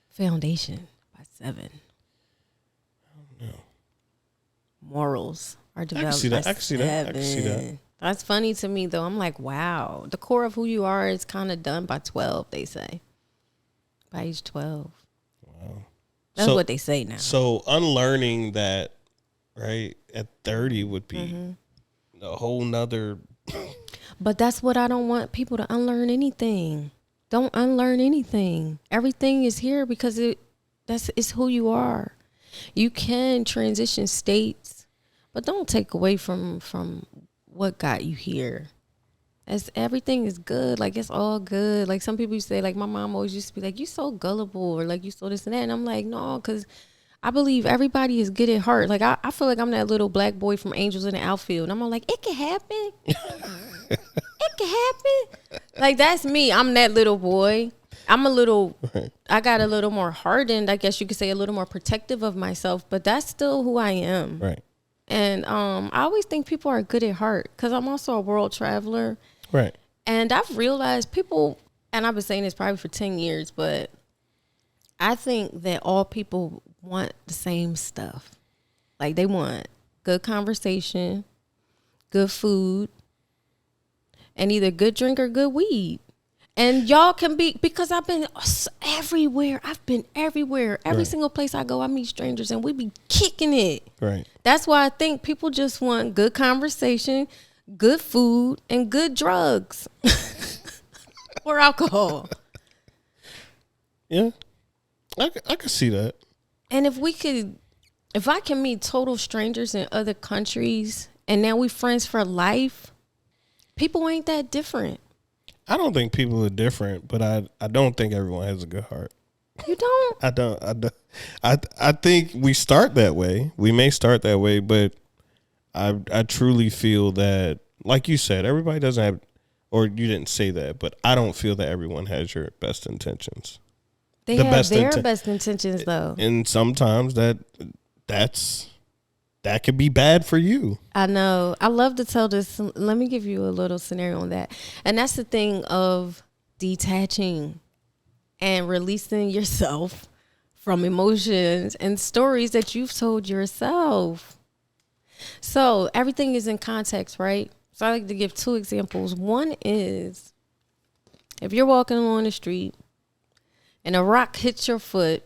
Speaker 1: foundation. By 7.
Speaker 2: I don't know.
Speaker 1: Morals are developed.
Speaker 2: I can see that.
Speaker 1: That's funny to me, though. I'm like, wow. The core of who you are is kind of done by 12, they say. By age 12.
Speaker 2: Wow.
Speaker 1: That's what they say now.
Speaker 2: So unlearning that, right, at 30 would be a whole nother.
Speaker 1: But that's what I don't want people to unlearn anything. Don't unlearn anything. Everything is here because it's who you are. You can transition states, but don't take away from what got you here. As everything is good, like it's all good. Like some people say, like my mom always used to be like, you so gullible, or like you so this and that. And I'm like, no, because I believe everybody is good at heart. Like I feel like I'm that little black boy from Angels in the Outfield. And I'm like, it can happen. It can happen. Like that's me. I'm that little boy. I'm a little, I got a little more hardened, I guess you could say, a little more protective of myself, but that's still who I am.
Speaker 2: Right.
Speaker 1: And I always think people are good at heart because I'm also a world traveler.
Speaker 2: Right.
Speaker 1: And I've realized people, and I've been saying this probably for 10 years, but I think that all people want the same stuff. Like they want good conversation, good food, and either good drink or good weed. And y'all can be, because I've been everywhere. Every single place I go, I meet strangers and we be kicking it.
Speaker 2: Right.
Speaker 1: That's why I think people just want good conversation, good food, and good drugs. Or alcohol.
Speaker 2: Yeah. I can see that.
Speaker 1: And if I can meet total strangers in other countries and now we friends for life, people ain't that different.
Speaker 2: I don't think people are different, but I don't think everyone has a good heart.
Speaker 1: You don't?
Speaker 2: I don't. I think we start that way. We may start that way, but I truly feel that like you said, everybody doesn't have, or you didn't say that, but I don't feel that everyone has your best intentions.
Speaker 1: They have their best intentions, though.
Speaker 2: And sometimes that could be bad for you.
Speaker 1: I know. I love to tell this. Let me give you a little scenario on that. And that's the thing of detaching and releasing yourself from emotions and stories that you've told yourself. So everything is in context, right? So I like to give 2 examples. One is if you're walking along the street and a rock hits your foot,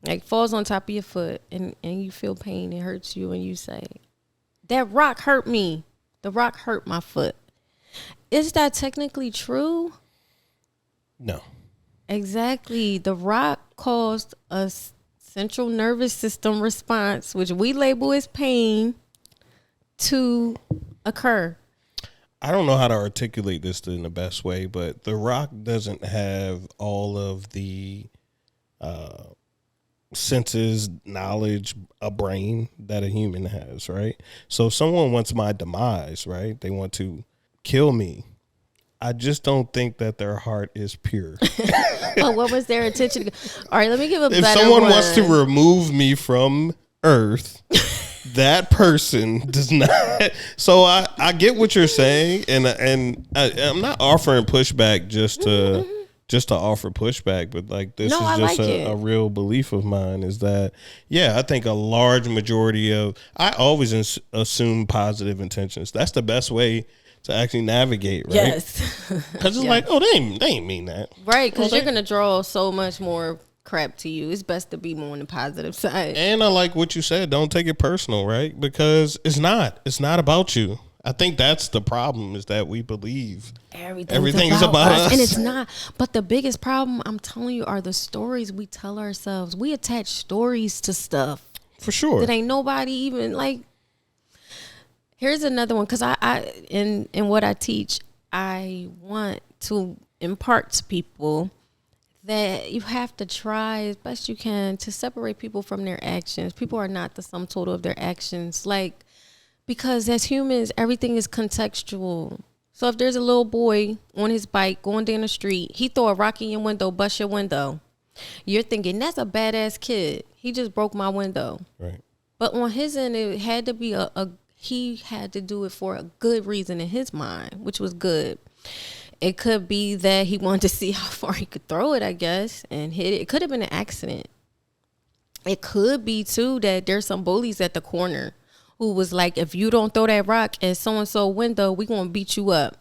Speaker 1: like falls on top of your foot, and you feel pain, it hurts you, and you say, that rock hurt me. The rock hurt my foot. Is that technically true?
Speaker 2: No.
Speaker 1: Exactly. The rock caused a central nervous system response, which we label as pain, to occur.
Speaker 2: I don't know how to articulate this in the best way, but the rock doesn't have all of the senses, knowledge, a brain that a human has, right? So if someone wants my demise, right, they want to kill me, I just don't think that their heart is pure.
Speaker 1: Oh, what was their intention? All right, let me give a better one.
Speaker 2: If someone wants to remove me from Earth, that person does not. So I get what you're saying, and I'm not offering pushback just to offer pushback, but like this is just a real belief of mine is that, yeah, I think a large majority of, I always assume positive intentions. That's the best way to actually navigate, right?
Speaker 1: Yes.
Speaker 2: Because it's like, oh, they ain't mean that.
Speaker 1: Right, because you're going to draw so much more crap to you. It's best to be more on the positive side.
Speaker 2: And I like what you said. Don't take it personal, right? Because it's not about you. I think that's the problem, is that we believe everything's about us.
Speaker 1: And it's not. But the biggest problem, I'm telling you, are the stories we tell ourselves. We attach stories to stuff.
Speaker 2: For sure.
Speaker 1: That ain't nobody even like. Here's another one, because I in what I teach, I want to impart to people that you have to try as best you can to separate people from their actions. People are not the sum total of their actions. Like, because as humans, everything is contextual. So if there's a little boy on his bike going down the street, he throw a rock in your window, bust your window. You're thinking, that's a badass kid. He just broke my window.
Speaker 2: Right.
Speaker 1: But on his end, it had to be he had to do it for a good reason in his mind, which was good. It could be that he wanted to see how far he could throw it, I guess, and hit it. It could have been an accident. It could be, too, that there's some bullies at the corner who was like, if you don't throw that rock at so-and-so window, we going to beat you up.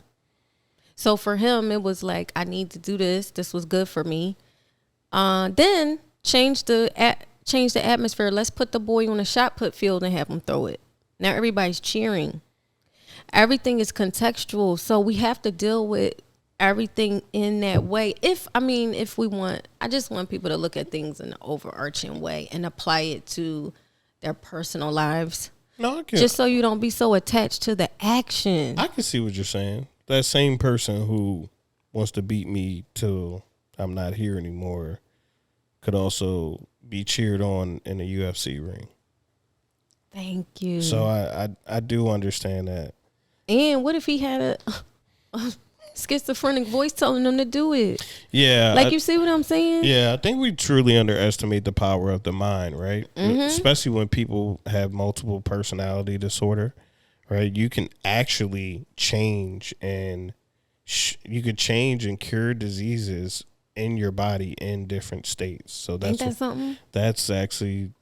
Speaker 1: So for him, it was like, I need to do this. This was good for me. Then change the atmosphere. Let's put the boy on a shot put field and have him throw it. Now everybody's cheering. Everything is contextual. So we have to deal with everything in that way. If we want, I just want people to look at things in an overarching way and apply it to their personal lives.
Speaker 2: No, I can.
Speaker 1: Just so you don't be so attached to the action.
Speaker 2: I can see what you're saying. That same person who wants to beat me till I'm not here anymore could also be cheered on in a UFC ring.
Speaker 1: Thank you.
Speaker 2: So I do understand that.
Speaker 1: And what if he had a schizophrenic voice telling him to do it?
Speaker 2: Yeah.
Speaker 1: Like, you see what I'm saying?
Speaker 2: Yeah, I think we truly underestimate the power of the mind, right? Mm-hmm. Especially when people have multiple personality disorder, right? You can actually change and you could change and cure diseases in your body in different states. So that's
Speaker 1: Ain't that something?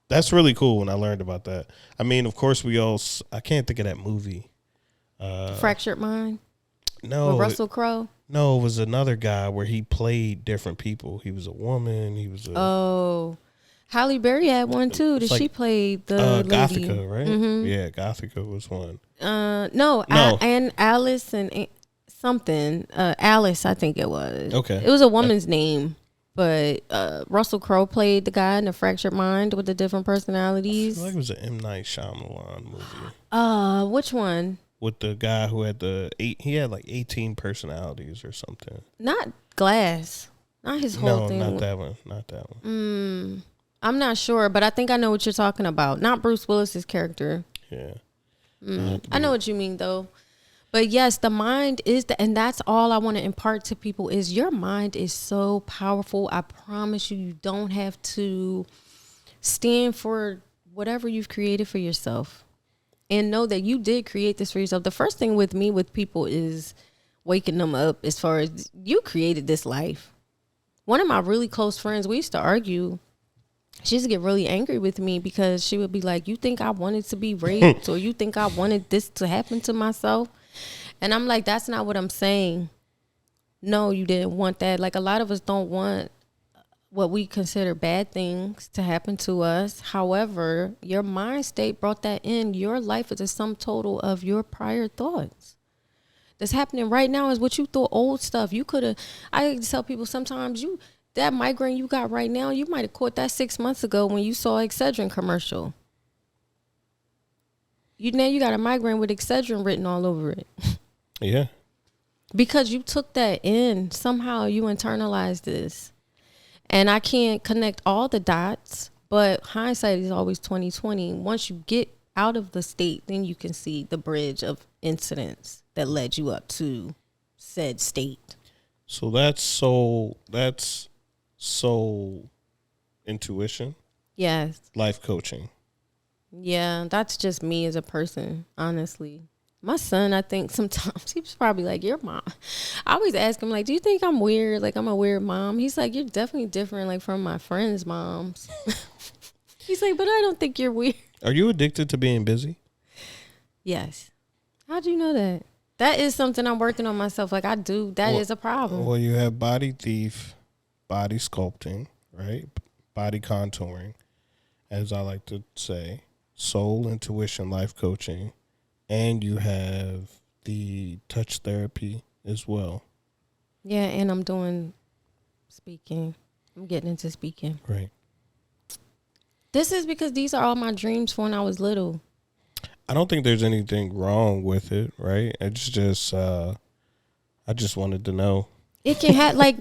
Speaker 2: That's really cool when I learned about that. I mean, of course, I can't think of that movie.
Speaker 1: Fractured Mind?
Speaker 2: No.
Speaker 1: With Russell Crowe?
Speaker 2: No, it was another guy where he played different people. He was a woman. He was
Speaker 1: Halle Berry had one too. She played the lady.
Speaker 2: Gothica, right?
Speaker 1: Mm-hmm.
Speaker 2: Yeah, Gothica was one.
Speaker 1: No. And Alice and something. Alice, I think it was.
Speaker 2: Okay.
Speaker 1: It was a woman's name. But Russell Crowe played the guy in the Fractured Mind with the different personalities.
Speaker 2: I feel like it was an M. Night Shyamalan movie.
Speaker 1: Which one?
Speaker 2: With the guy who had he had like 18 personalities or something.
Speaker 1: Not Glass. Not his whole thing.
Speaker 2: No, not that one.
Speaker 1: I'm not sure, but I think I know what you're talking about. Not Bruce Willis's character.
Speaker 2: Yeah.
Speaker 1: I know what you mean, though. But yes, the mind is and that's all I want to impart to people is your mind is so powerful. I promise you, you don't have to stand for whatever you've created for yourself, and know that you did create this for yourself. The first thing with me with people is waking them up as far as you created this life. One of my really close friends, we used to argue. She used to get really angry with me because she would be like, you think I wanted to be raped or you think I wanted this to happen to myself? And I'm like, that's not what I'm saying. No, you didn't want that. Like, a lot of us don't want what we consider bad things to happen to us. However, your mind state brought that in. Your life is a sum total of your prior thoughts. That's happening right now is what you thought, old stuff. You could have, I tell people sometimes, that migraine you got right now, you might have caught that 6 months ago when you saw Excedrin commercial. Now you got a migraine with Excedrin written all over it.
Speaker 2: Yeah.
Speaker 1: Because you took that in. Somehow you internalized this. And I can't connect all the dots, but hindsight is always 20/20. Once you get out of the state, then you can see the bridge of incidents that led you up to said state.
Speaker 2: So that's soul intuition.
Speaker 1: Yes.
Speaker 2: Life coaching.
Speaker 1: Yeah, that's just me as a person, honestly. My son, I think sometimes he's probably like, your mom. I always ask him, like, do you think I'm weird? Like, I'm a weird mom. He's like, you're definitely different, like, from my friends' moms. He's like, but I don't think you're weird.
Speaker 2: Are you addicted to being busy?
Speaker 1: Yes. How'd you know that? That is something I'm working on myself. Like, I do. That is a problem.
Speaker 2: Well, you have body thief, body sculpting, right? Body contouring, as I like to say, soul intuition, life coaching, and you have the touch therapy as well.
Speaker 1: Yeah, and I'm doing speaking. I'm getting into speaking.
Speaker 2: Right.
Speaker 1: This is because these are all my dreams from when I was little.
Speaker 2: I don't think there's anything wrong with it, right? It's just, I just wanted to know.
Speaker 1: It can have, like,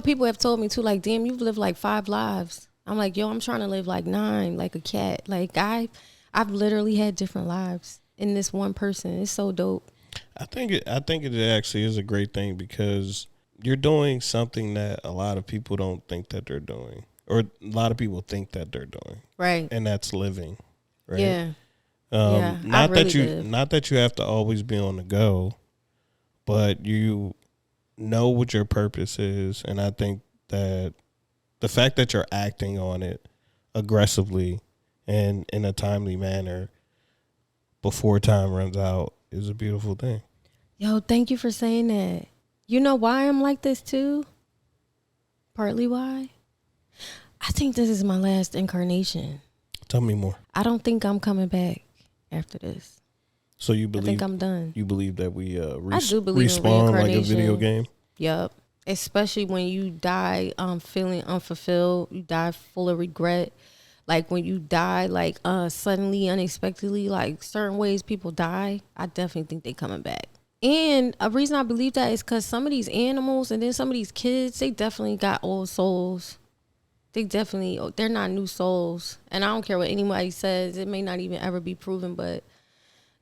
Speaker 1: people have told me too, like, damn, you've lived like 5 lives. I'm like, yo, I'm trying to live like 9, like a cat. Like, I've literally had different lives in this one person. It's so dope.
Speaker 2: I think it actually is a great thing because you're doing something that a lot of people don't think that they're doing, or a lot of people think that they're doing.
Speaker 1: Right.
Speaker 2: And that's living. Right.
Speaker 1: Yeah.
Speaker 2: Not that you have to always be on the go, but you know what your purpose is, and I think that the fact that you're acting on it aggressively and in a timely manner before time runs out is a beautiful thing.
Speaker 1: Yo, thank you for saying that. You know why I'm like this too? Partly why? I think this is my last incarnation.
Speaker 2: Tell me more.
Speaker 1: I don't think I'm coming back after this.
Speaker 2: So you believe?
Speaker 1: I think I'm done.
Speaker 2: You believe that we
Speaker 1: I do believe
Speaker 2: respawn
Speaker 1: in
Speaker 2: like a
Speaker 1: reincarnation.
Speaker 2: video game?
Speaker 1: Yep. Especially when you die feeling unfulfilled, you die full of regret. Like when you die like suddenly, unexpectedly, like certain ways people die, I definitely think they coming back. And a reason I believe that is because some of these animals and then some of these kids, they definitely got old souls. They're not new souls. And I don't care what anybody says. It may not even ever be proven, but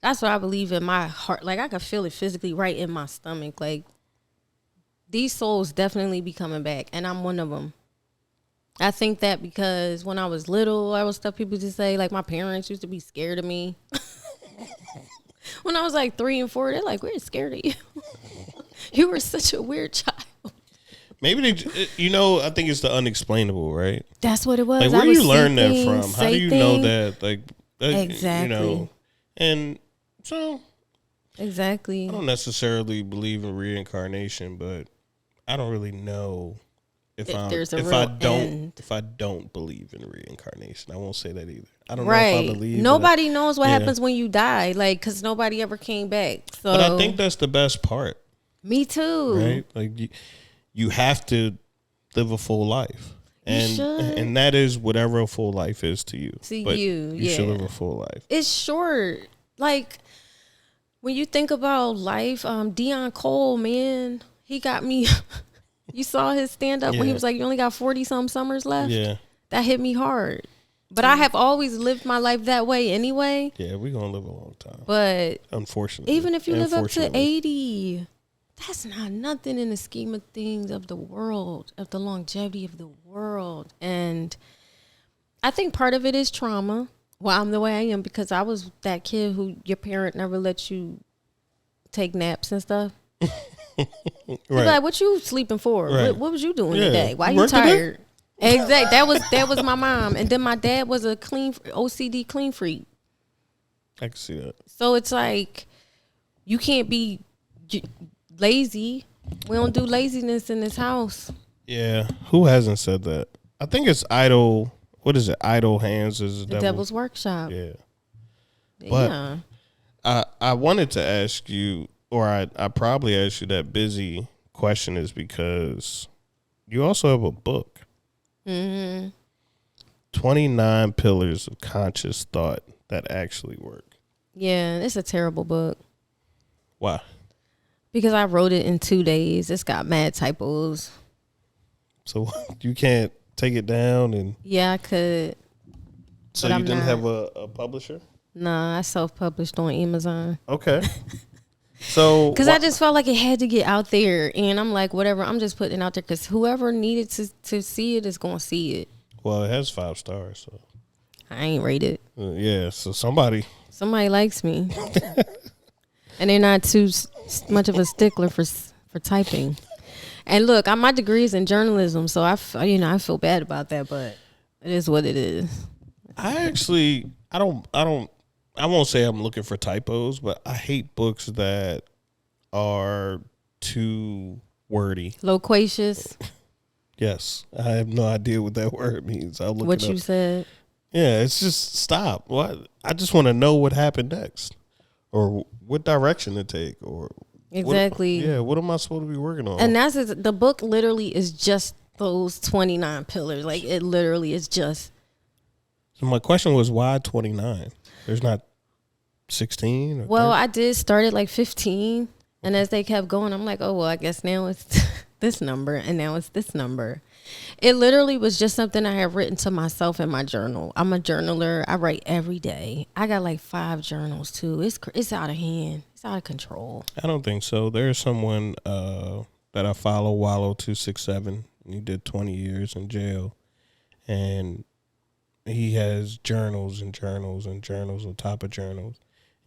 Speaker 1: that's what I believe in my heart. Like, I can feel it physically right in my stomach. Like, these souls definitely be coming back, and I'm one of them. I think that because when I was little, I was stuff people just say, like, my parents used to be scared of me. When I was like 3 and 4, they're like, we're scared of you. You were such a weird child.
Speaker 2: Maybe I think it's the unexplainable, right?
Speaker 1: That's what it was.
Speaker 2: Like, where do you learn that from? How do you know that? Like,
Speaker 1: exactly.
Speaker 2: And so,
Speaker 1: exactly.
Speaker 2: I don't necessarily believe in reincarnation, but I don't really know if I don't believe in reincarnation. I won't say that either. I don't know if I believe.
Speaker 1: Nobody knows what happens when you die, like, because nobody ever came back. So,
Speaker 2: but I think that's the best part.
Speaker 1: Me too.
Speaker 2: Right? Like, you have to live a full life. And that is whatever a full life is to you. You should live a full life.
Speaker 1: It's short. Like, when you think about life, Dion Cole, man, he got me. You saw his stand up when he was like, you only got 40 some summers left.
Speaker 2: Yeah.
Speaker 1: That hit me hard. But I have always lived my life that way anyway.
Speaker 2: Yeah, we're going to live a long time.
Speaker 1: But
Speaker 2: unfortunately,
Speaker 1: even if you live up to 80, that's not nothing in the scheme of things of the world, of the longevity of the world. And I think part of it is trauma. Well, I'm the way I am because I was that kid who your parent never let you take naps and stuff.
Speaker 2: Right.
Speaker 1: Like, what you sleeping for?
Speaker 2: Right.
Speaker 1: What was you doing today? Why you
Speaker 2: Work
Speaker 1: tired? Exactly. That was my mom. And then my dad was a OCD clean freak.
Speaker 2: I can see that.
Speaker 1: So it's like, you can't be lazy. We don't do laziness in this house.
Speaker 2: Yeah. Who hasn't said that? I think it's idle. What is it? Idle hands is
Speaker 1: the devil's workshop.
Speaker 2: Yeah. But I wanted to ask you, or I probably asked you that busy question is because you also have a book. 29 Pillars of Conscious Thought That Actually Work.
Speaker 1: Yeah, it's a terrible book.
Speaker 2: Why?
Speaker 1: Because I wrote it in 2 days. It's got mad typos.
Speaker 2: So you can't take it down and...
Speaker 1: Yeah, I could.
Speaker 2: So you didn't have a publisher?
Speaker 1: Nah, I self-published on Amazon.
Speaker 2: Okay. So...
Speaker 1: Because I just felt like it had to get out there. And I'm like, whatever, I'm just putting it out there because whoever needed to see it is going to see it.
Speaker 2: Well, it has 5 stars, so...
Speaker 1: I ain't rated.
Speaker 2: Yeah, so somebody
Speaker 1: likes me. And they're not too much of a stickler for typing. And look, my degree is in journalism, so I feel bad about that, but it is what it is.
Speaker 2: I won't say I'm looking for typos, but I hate books that are too wordy.
Speaker 1: Loquacious.
Speaker 2: Yes, I have no idea what that word means. I'll look
Speaker 1: what
Speaker 2: it up.
Speaker 1: You said.
Speaker 2: Yeah, it's just stop. What? I just want to know what happened next, or what direction to take, or
Speaker 1: exactly.
Speaker 2: What am I supposed to be working on?
Speaker 1: And the book. Literally, is just those 29 pillars. Like it literally is just.
Speaker 2: So my question was, why 29? There's not 16.
Speaker 1: Well, I did start at like 15, and as they kept going, I'm like, oh well, I guess now it's this number, and now it's this number. It literally was just something I had written to myself in my journal. I'm a journaler. I write every day. I got like 5 journals too. It's out of hand. It's out of control.
Speaker 2: I don't think so. There's someone that I follow, Wallow267, and he did 20 years in jail, and he has journals and journals and journals on top of journals,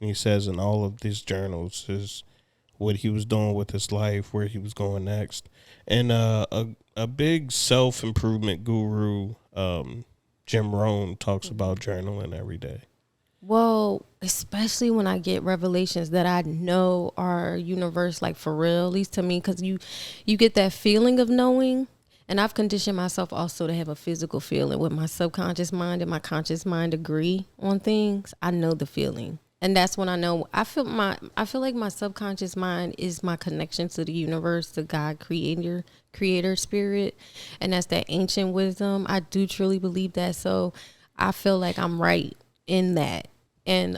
Speaker 2: and he says in all of these journals is what he was doing with his life, where he was going next. And a big self-improvement guru, Jim Rohn, talks about journaling every day.
Speaker 1: Well, especially when I get revelations that I know are universe, like for real, at least to me, because you get that feeling of knowing. And I've conditioned myself also to have a physical feeling. With my subconscious mind and my conscious mind agree on things, I know the feeling. And that's when I know. I feel like my subconscious mind is my connection to the universe, to God, creator spirit. And that's that ancient wisdom. I do truly believe that. So I feel like I'm right in that. And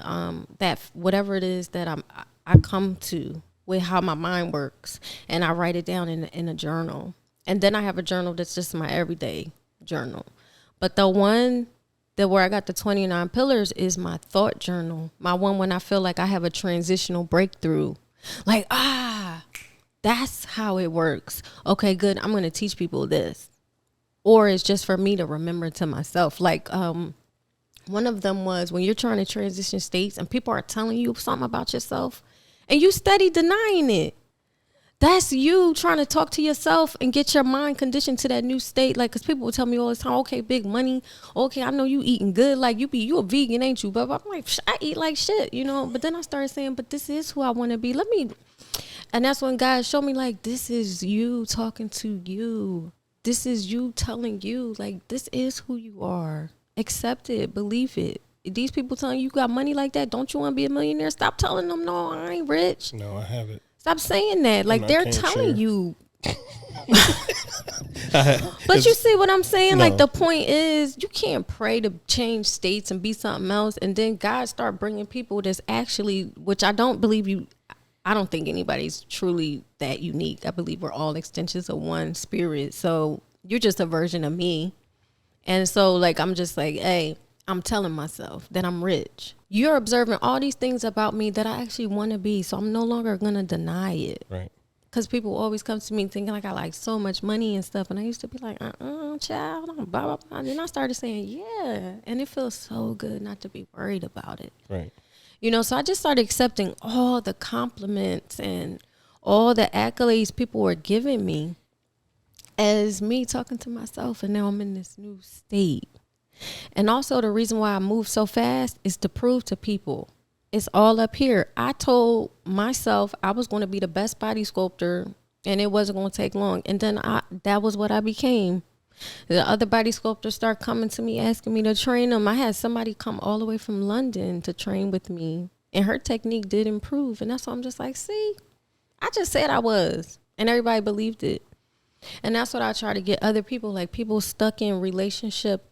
Speaker 1: that whatever it is that I come to with how my mind works, and I write it down in a journal. And then I have a journal that's just my everyday journal. But the one that where I got the 29 pillars is my thought journal. My one when I feel like I have a transitional breakthrough. Like, that's how it works. Okay, good. I'm going to teach people this. Or it's just for me to remember to myself. Like, one of them was when you're trying to transition states and people are telling you something about yourself and you steady denying it. That's you trying to talk to yourself and get your mind conditioned to that new state. Like, because people will tell me all the time, okay, big money. Okay, I know you eating good. Like, you a vegan, ain't you? But I'm like, I eat like shit, you know. But then I started saying, but this is who I want to be. And that's when God showed me, like, this is you talking to you. This is you telling you, like, this is who you are. Accept it. Believe it. These people telling you got money like that, don't you want to be a millionaire? Stop telling them, no, I ain't rich.
Speaker 2: No, I haven't.
Speaker 1: Stop saying that. Like, they're telling you. But you see what I'm saying? No. Like, the point is, you can't pray to change states and be something else, and then God start bringing people that's actually, which I don't believe I don't think anybody's truly that unique. I believe we're all extensions of one spirit. So you're just a version of me. And so, like, I'm just like, hey, I'm telling myself that I'm rich. You're observing all these things about me that I actually want to be. So I'm no longer going to deny it.
Speaker 2: Right.
Speaker 1: Because people always come to me thinking like I like so much money and stuff. And I used to be like, child, blah, blah, blah. And then I started saying, yeah. And it feels so good not to be worried about it.
Speaker 2: Right.
Speaker 1: You know, so I just started accepting all the compliments and all the accolades people were giving me as me talking to myself. And now I'm in this new state. And also the reason why I move so fast is to prove to people it's all up here. I told myself I was going to be the best body sculptor and it wasn't going to take long. And then that was what I became. The other body sculptors start coming to me, asking me to train them. I had somebody come all the way from London to train with me and her technique did improve. And that's why I'm just like, see, I just said I was and everybody believed it. And that's what I try to get other people, like people stuck in relationship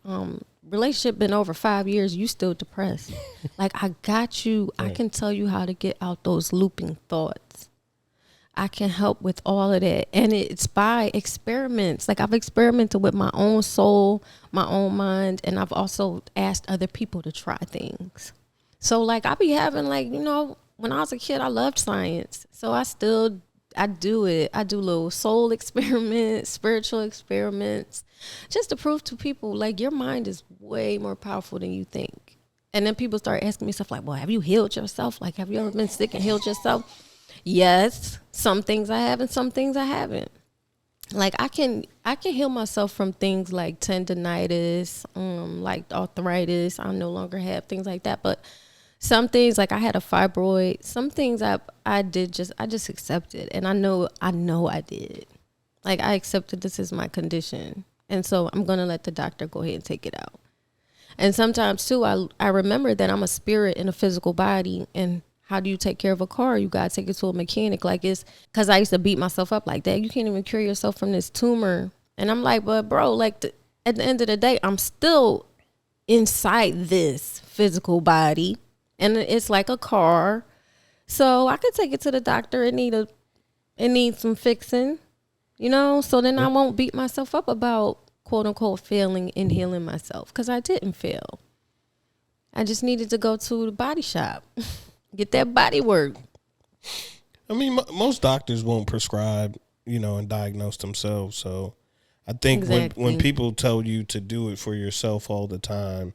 Speaker 1: been over 5 years, you still depressed. Like, I got you. Right. I can tell you how to get out those looping thoughts. I can help with all of that. And it's by experiments. Like, I've experimented with my own soul, my own mind, and I've also asked other people to try things. So, like, I be having, like, you know, when I was a kid, I loved science. So I do it. I do little soul experiments, spiritual experiments, just to prove to people, like, your mind is way more powerful than you think. And then people start asking me stuff like, well, have you healed yourself? Like, have you ever been sick and healed yourself? Yes. Some things I have and some things I haven't. Like, I can heal myself from things like tendonitis, like arthritis. I no longer have things like that. But some things, like I had a fibroid, some things I just accepted. And I know I did. Like, I accepted this is my condition. And so I'm going to let the doctor go ahead and take it out. And sometimes too, I remember that I'm a spirit in a physical body. And how do you take care of a car? You got to take it to a mechanic. Like, it's because I used to beat myself up like that. You can't even cure yourself from this tumor. And I'm like, but bro, like at the end of the day, I'm still inside this physical body. And it's like a car. So I could take it to the doctor. It needs some fixing, you know? So then I won't beat myself up about, quote unquote, failing and healing myself. Because I didn't fail. I just needed to go to the body shop. Get that body work.
Speaker 2: I mean, most doctors won't prescribe, you know, and diagnose themselves. So I think
Speaker 1: exactly.
Speaker 2: when people tell you to do it for yourself all the time,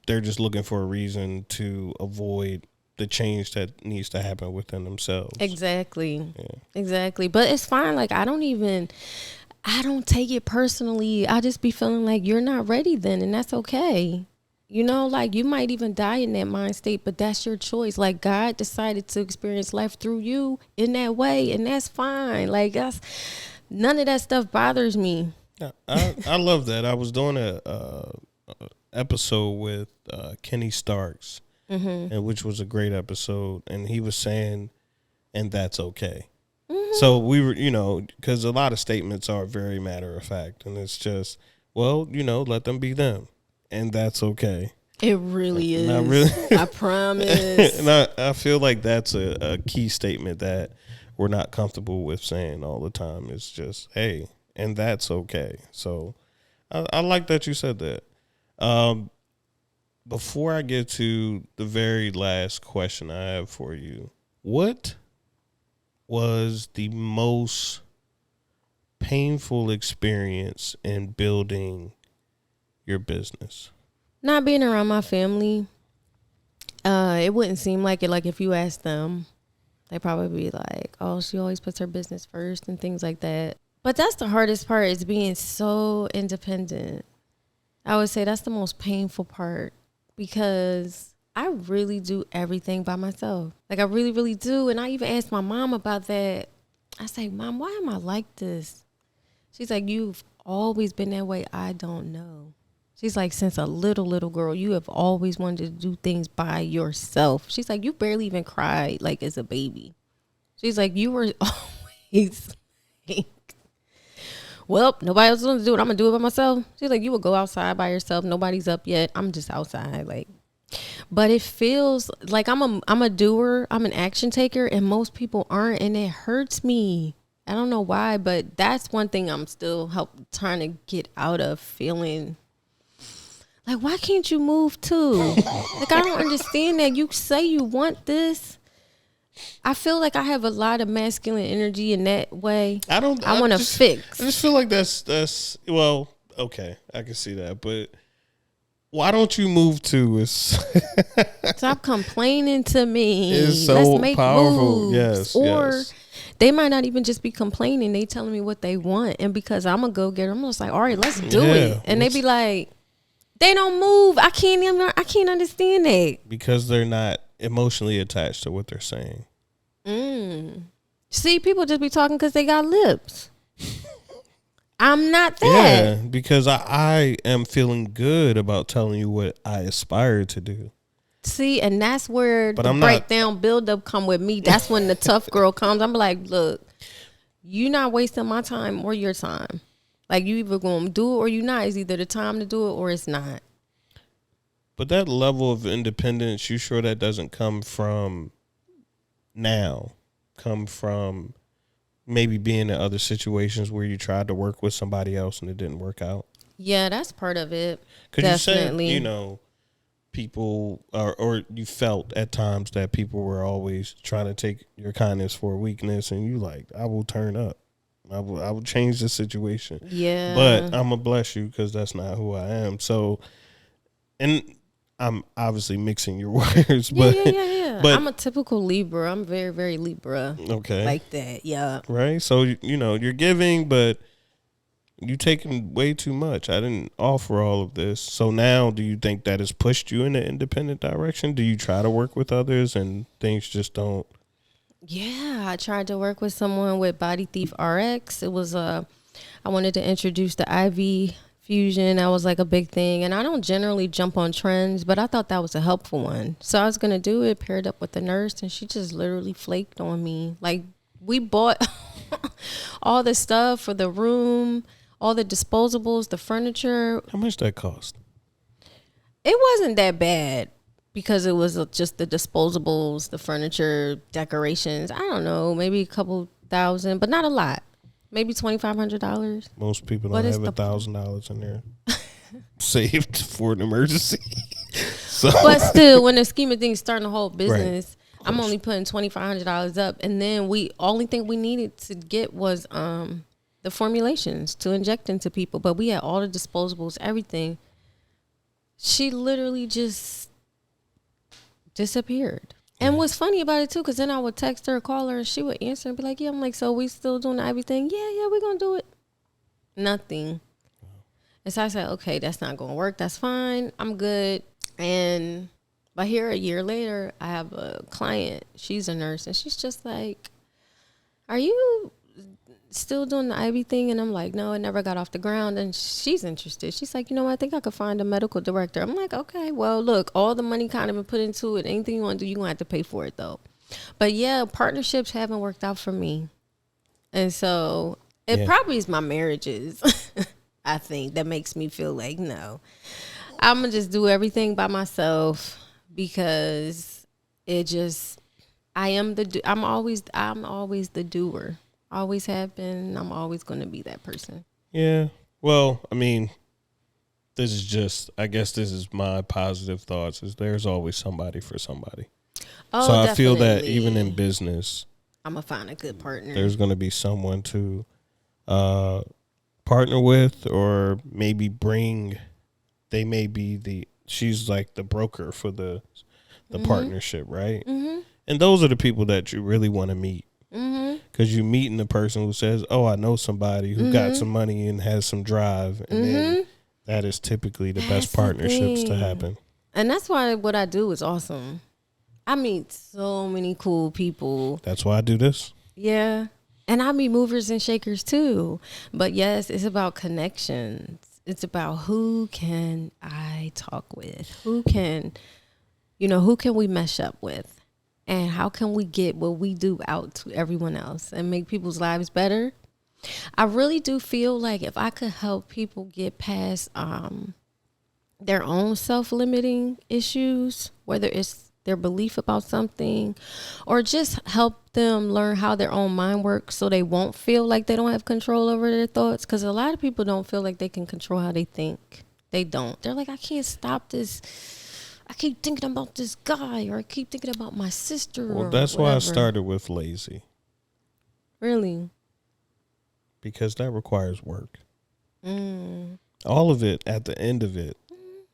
Speaker 2: they're just looking for a reason to avoid the change that needs to happen within themselves.
Speaker 1: Exactly. Yeah. Exactly. But it's fine. Like, I don't take it personally. I just be feeling like you're not ready then, and that's okay. You know, like, you might even die in that mind state, but that's your choice. Like, God decided to experience life through you in that way, and that's fine. Like, none of that stuff bothers me.
Speaker 2: I love that. I was doing a episode with Kenny Starks, and which was a great episode, and he was saying, and that's okay. So we were, you know, because a lot of statements are very matter of fact, and it's just, well, you know, let them be them, and that's okay.
Speaker 1: It really is.
Speaker 2: Not really.
Speaker 1: I promise.
Speaker 2: And I feel like that's a key statement that we're not comfortable with saying all the time. It's just, hey, and that's okay. So I like that you said that. Before I get to the very last question I have for you, what was the most painful experience in building your business?
Speaker 1: Not being around my family. It wouldn't seem like it. Like, if you ask them, they probably be like, oh, she always puts her business first and things like that. But that's the hardest part, is being so independent. I would say that's the most painful part, because I really do everything by myself. Like, I really, really do. And I even asked my mom about that. I say, Mom, why am I like this? She's like, you've always been that way. I don't know. She's like, since a little girl, you have always wanted to do things by yourself. She's like, you barely even cried like as a baby. She's like, you were always like, well, nobody else wants to do it. I'm going to do it by myself. She's like, you would go outside by yourself. Nobody's up yet. I'm just outside. Like, but it feels like I'm a doer. I'm an action taker, and most people aren't. And it hurts me. I don't know why, but that's one thing I'm still trying to get out of, feeling Like, why can't you move too? Like, I don't understand that. You say you want this. I feel like I have a lot of masculine energy in that way. I want to fix.
Speaker 2: I just feel like that's well, okay, I can see that, but why don't you move too?
Speaker 1: Stop complaining to me.
Speaker 2: It's so
Speaker 1: Let's make
Speaker 2: powerful.
Speaker 1: moves. Or they might not even just be complaining. They telling me what they want, and because I'm a go getter, I'm just like, all right, let's do it. And they be like, they don't move. I can't understand that
Speaker 2: because they're not emotionally attached to what they're saying.
Speaker 1: See, people just be talking because they got lips. I'm not that.
Speaker 2: Yeah, because I am feeling good about telling you what I aspire to do.
Speaker 1: See, and that's where the breakdown buildup come with me. That's when the tough girl comes. I'm like, look, you're not wasting my time or your time. Like, you either going to do it or you're not. It's either the time to do it or it's not.
Speaker 2: But that level of independence, you sure that doesn't come from now? Come from maybe being in other situations where you tried to work with somebody else and it didn't work out?
Speaker 1: Yeah, that's part of it.
Speaker 2: Because you said, you know, people or you felt at times that people were always trying to take your kindness for a weakness, and you like, I will turn up. I will change the situation.
Speaker 1: Yeah.
Speaker 2: But I'm going to bless you because that's not who I am. So, and I'm obviously mixing your words. But,
Speaker 1: yeah. But I'm a typical Libra. I'm very, very Libra.
Speaker 2: Okay.
Speaker 1: Like that, yeah.
Speaker 2: Right? So, you know, you're giving, but you taking way too much. I didn't offer all of this. So now do you think that has pushed you in an independent direction? Do you try to work with others and things just don't? Yeah,
Speaker 1: I tried to work with someone with Body Thief RX. It was I wanted to introduce the IV fusion. That was like a big thing. And I don't generally jump on trends, but I thought that was a helpful one. So I was going to do it, paired up with the nurse, and she just literally flaked on me. Like, we bought all the stuff for the room, all the disposables, the furniture.
Speaker 2: How much that cost?
Speaker 1: It wasn't that bad. Because it was just the disposables, the furniture, decorations. I don't know, maybe a couple $1,000, but not a lot. Maybe $2,500.
Speaker 2: Most people don't have $1,000 in there saved for an emergency. So.
Speaker 1: But still, when the scheme of things starting the whole business, right. I'm only putting $2,500 up, and then only thing we needed to get was the formulations to inject into people. But we had all the disposables, everything. She literally just disappeared. And what's funny about it too, because then I would text her, call her, and she would answer and be like, yeah. I'm like, so we still doing everything? Yeah, we're gonna do it. Nothing. And so I said, okay, that's not gonna work. That's fine. I'm good. And but here a year later, I have a client. She's a nurse, and she's just like, are you still doing the IV thing? And I'm like, no, it never got off the ground. And she's interested. She's like, you know, I think I could find a medical director. I'm like, okay, well, look, all the money kind of been put into it. Anything you want to do, you're going to have to pay for it, though. But yeah, partnerships haven't worked out for me. And so it probably is my marriages, I think, that makes me feel like, no, I'm going to just do everything by myself, because it just, I'm always the doer. Always have been. I'm always going to be that person.
Speaker 2: Yeah. Well, I mean, this is just, I guess this is my positive thoughts, is there's always somebody for somebody.
Speaker 1: Oh,
Speaker 2: so
Speaker 1: definitely.
Speaker 2: I feel that even in business,
Speaker 1: I'm going to find a good partner.
Speaker 2: There's going to be someone to partner with, or maybe she's like the broker for the partnership, right? Mm-hmm. And those are the people that you really want to meet. Because you're meeting the person who says, oh, I know somebody who got some money and has some drive. And then that is typically the best partnerships to happen.
Speaker 1: And that's why what I do is awesome. I meet so many cool people.
Speaker 2: That's why I do this.
Speaker 1: Yeah. And I meet movers and shakers too. But yes, it's about connections. It's about who can I talk with? Who can we mesh up with? And how can we get what we do out to everyone else and make people's lives better? I really do feel like if I could help people get past their own self-limiting issues, whether it's their belief about something, or just help them learn how their own mind works so they won't feel like they don't have control over their thoughts. Because a lot of people don't feel like they can control how they think. They don't. They're like, I can't stop this. I keep thinking about this guy, or I keep thinking about my sister.
Speaker 2: Well,
Speaker 1: or
Speaker 2: that's
Speaker 1: whatever.
Speaker 2: why I started with lazy.
Speaker 1: Really?
Speaker 2: Because that requires work.
Speaker 1: Mm.
Speaker 2: All of it, at the end of it,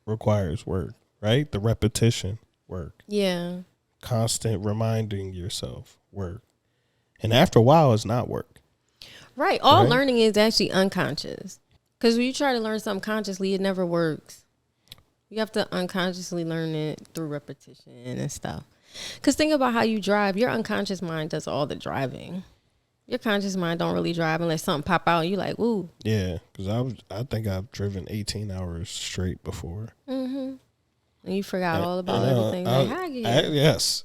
Speaker 2: requires work, right? The repetition, work.
Speaker 1: Yeah.
Speaker 2: Constant reminding yourself, work. And after a while, it's not work.
Speaker 1: Right. All learning is actually unconscious. Because when you try to learn something consciously, it never works. You have to unconsciously learn it through repetition and stuff. Because think about how you drive. Your unconscious mind does all the driving. Your conscious mind don't really drive unless something pop out and you like, ooh.
Speaker 2: Yeah, because I think I've driven 18 hours straight before.
Speaker 1: Mm-hmm. And you forgot all about everything.
Speaker 2: Yes.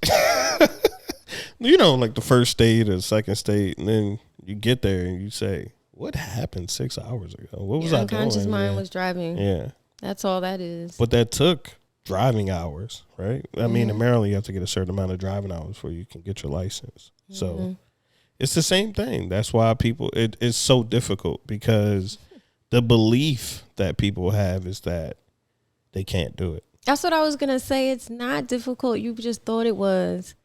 Speaker 2: You know, like the first state or second state, and then you get there and you say, what happened 6 hours ago? What was I doing?
Speaker 1: Unconscious mind was driving.
Speaker 2: Yeah.
Speaker 1: That's all that is.
Speaker 2: But that took driving hours, right? I mean, in Maryland, you have to get a certain amount of driving hours before you can get your license. So it's the same thing. That's why it's so difficult, because the belief that people have is that they can't do it.
Speaker 1: That's what I was going to say. It's not difficult. You just thought it was.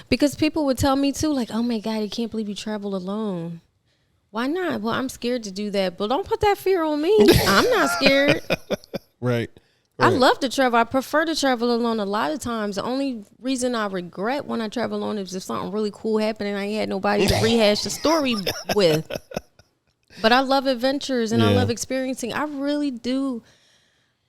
Speaker 1: Because people would tell me too, like, oh my God, I can't believe you travel alone. Why not? Well, I'm scared to do that. But don't put that fear on me. I'm not scared.
Speaker 2: Right.
Speaker 1: I love to travel. I prefer to travel alone a lot of times. The only reason I regret when I travel alone is if something really cool happened and I ain't had nobody to rehash the story with. But I love adventures and I love experiencing. I really do.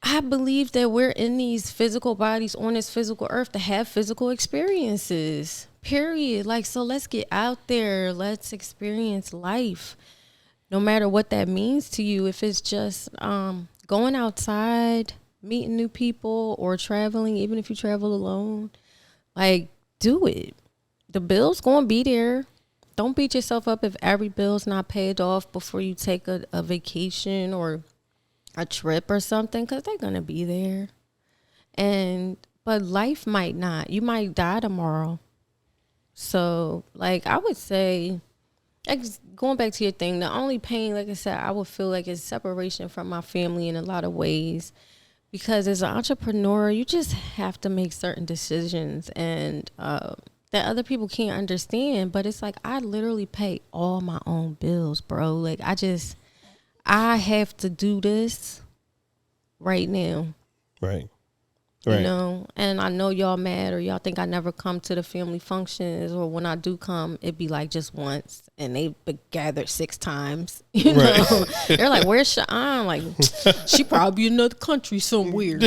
Speaker 1: I believe that we're in these physical bodies on this physical earth to have physical experiences, period. Like, so let's get out there. Let's experience life, no matter what that means to you. If it's just going outside, meeting new people, or traveling, even if you travel alone, like, do it. The bill's going to be there. Don't beat yourself up if every bill's not paid off before you take a vacation or a trip or something, because they're gonna be there. But life might not. You might die tomorrow. So, like, I would say, like, going back to your thing, the only pain, like I said, I would feel like is separation from my family in a lot of ways, because as an entrepreneur, you just have to make certain decisions and that other people can't understand. But it's like, I literally pay all my own bills, bro. Like, I have to do this right now.
Speaker 2: Right.
Speaker 1: You know, and I know y'all mad or y'all think I never come to the family functions, or when I do come, it'd be like just once and they've been gathered 6 times. You know, they're like, where's Sha'ahn? Like, she probably in another country somewhere.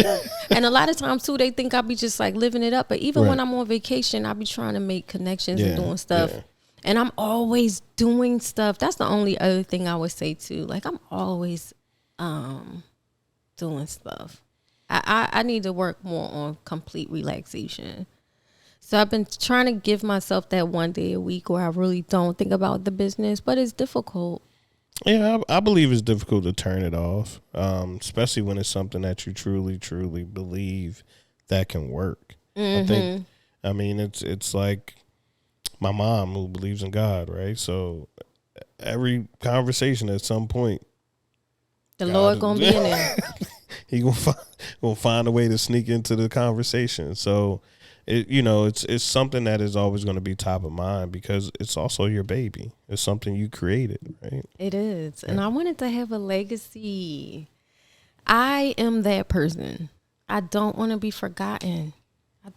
Speaker 1: And a lot of times too, they think I be just like living it up. But even when I'm on vacation, I be trying to make connections and doing stuff. Yeah. And I'm always doing stuff. That's the only other thing I would say too. Like, I'm always doing stuff. I need to work more on complete relaxation. So I've been trying to give myself that one day a week where I really don't think about the business, but it's difficult.
Speaker 2: Yeah, I believe it's difficult to turn it off, especially when it's something that you truly, truly believe that can work. I mean, it's like my mom, who believes in God, right? So every conversation at some point,
Speaker 1: the Lord gonna be in there.
Speaker 2: He gonna find a way to sneak into the conversation. So, it's something that is always going to be top of mind, because it's also your baby. It's something you created, right?
Speaker 1: It is, and I wanted to have a legacy. I am that person. I don't want to be forgotten. I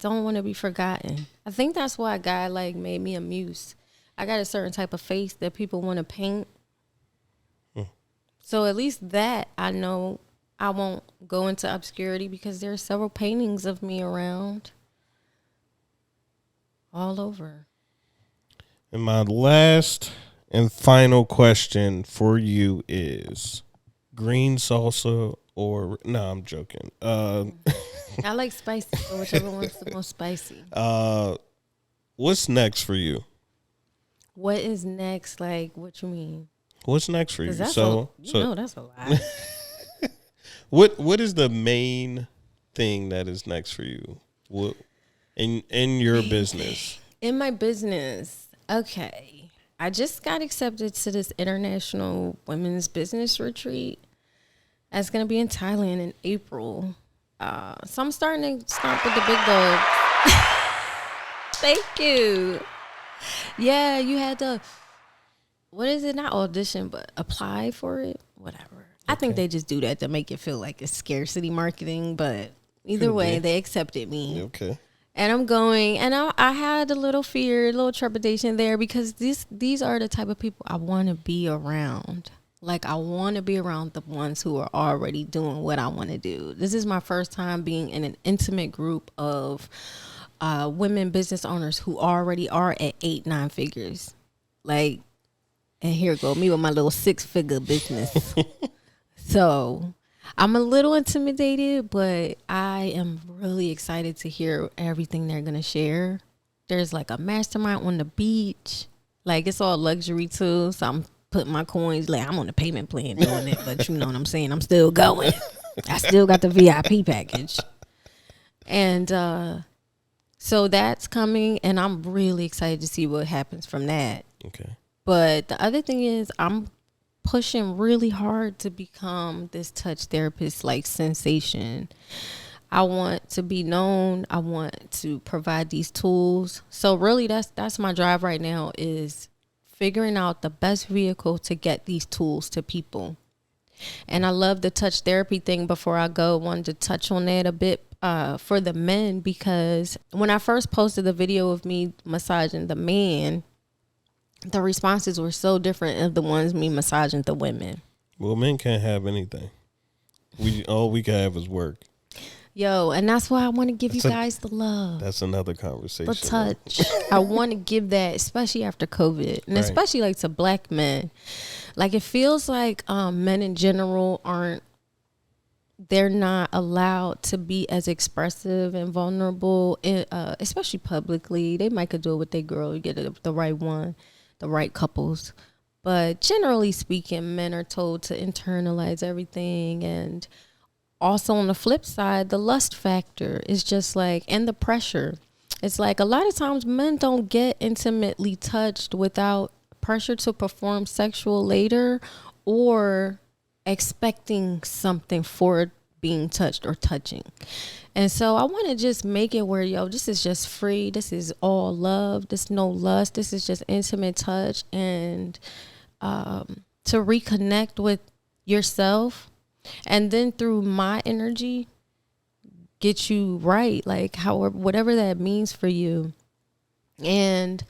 Speaker 1: think that's why God made me a muse. I got a certain type of face that people want to paint. So at least that I know I won't go into obscurity, because there are several paintings of me around all over.
Speaker 2: And my last and final question for you is green salsa or no, I'm joking.
Speaker 1: I like spicy, so whichever one's the most spicy.
Speaker 2: What's next for you?
Speaker 1: What is next? Like, what you mean?
Speaker 2: What's next for you?
Speaker 1: That's a lot.
Speaker 2: What is the main thing that is next for you? What in your business?
Speaker 1: In my business, okay. I just got accepted to this international women's business retreat. That's going to be in Thailand in April. So I'm starting to stomp with the big dogs. Thank you. Yeah, you had to, what is it? Not audition, but apply for it. Whatever. I think they just do that to make it feel like it's scarcity marketing, but either way, they accepted me.
Speaker 2: Okay.
Speaker 1: And I'm going, and I had a little fear, a little trepidation there because these are the type of people I want to be around. Like, I want to be around the ones who are already doing what I want to do. This is my first time being in an intimate group of women business owners who already are at 8-9 figures. Like, and here go me with my little 6-figure business. So I'm a little intimidated, but I am really excited to hear everything they're going to share. There's like a mastermind on the beach. Like, it's all luxury too. So I'm putting my coins, like I'm on the payment plan doing it, but you know what I'm saying? I'm still going. I still got the VIP package. And so that's coming, and I'm really excited to see what happens from that.
Speaker 2: Okay.
Speaker 1: But the other thing is I'm pushing really hard to become this touch therapist like sensation. I want to be known. I want to provide these tools. So really that's my drive right now, is figuring out the best vehicle to get these tools to people. And I love the touch therapy thing. Before I go, I wanted to touch on that a bit for the men, because when I first posted the video of me massaging the man, the responses were so different of the ones me massaging the women.
Speaker 2: Well, men can't have anything. All we can have is work.
Speaker 1: Yo, and that's why I want to give you guys the love.
Speaker 2: That's another conversation.
Speaker 1: The touch. I want to give that, especially after COVID, and especially like to black men. Like, it feels like men in general they're not allowed to be as expressive and vulnerable, especially publicly. They might could do it with their girl, you get the right one, the right couples. But generally speaking, men are told to internalize everything. And also on the flip side, the lust factor is just like, and the pressure. It's like a lot of times men don't get intimately touched without pressure to perform sexual later, or expecting something for being touched or touching. And so I want to just make it where, this is just free. This is all love. There's no lust. This is just intimate touch. And to reconnect with yourself, and then through my energy, get you right. Like, however, whatever that means for you. And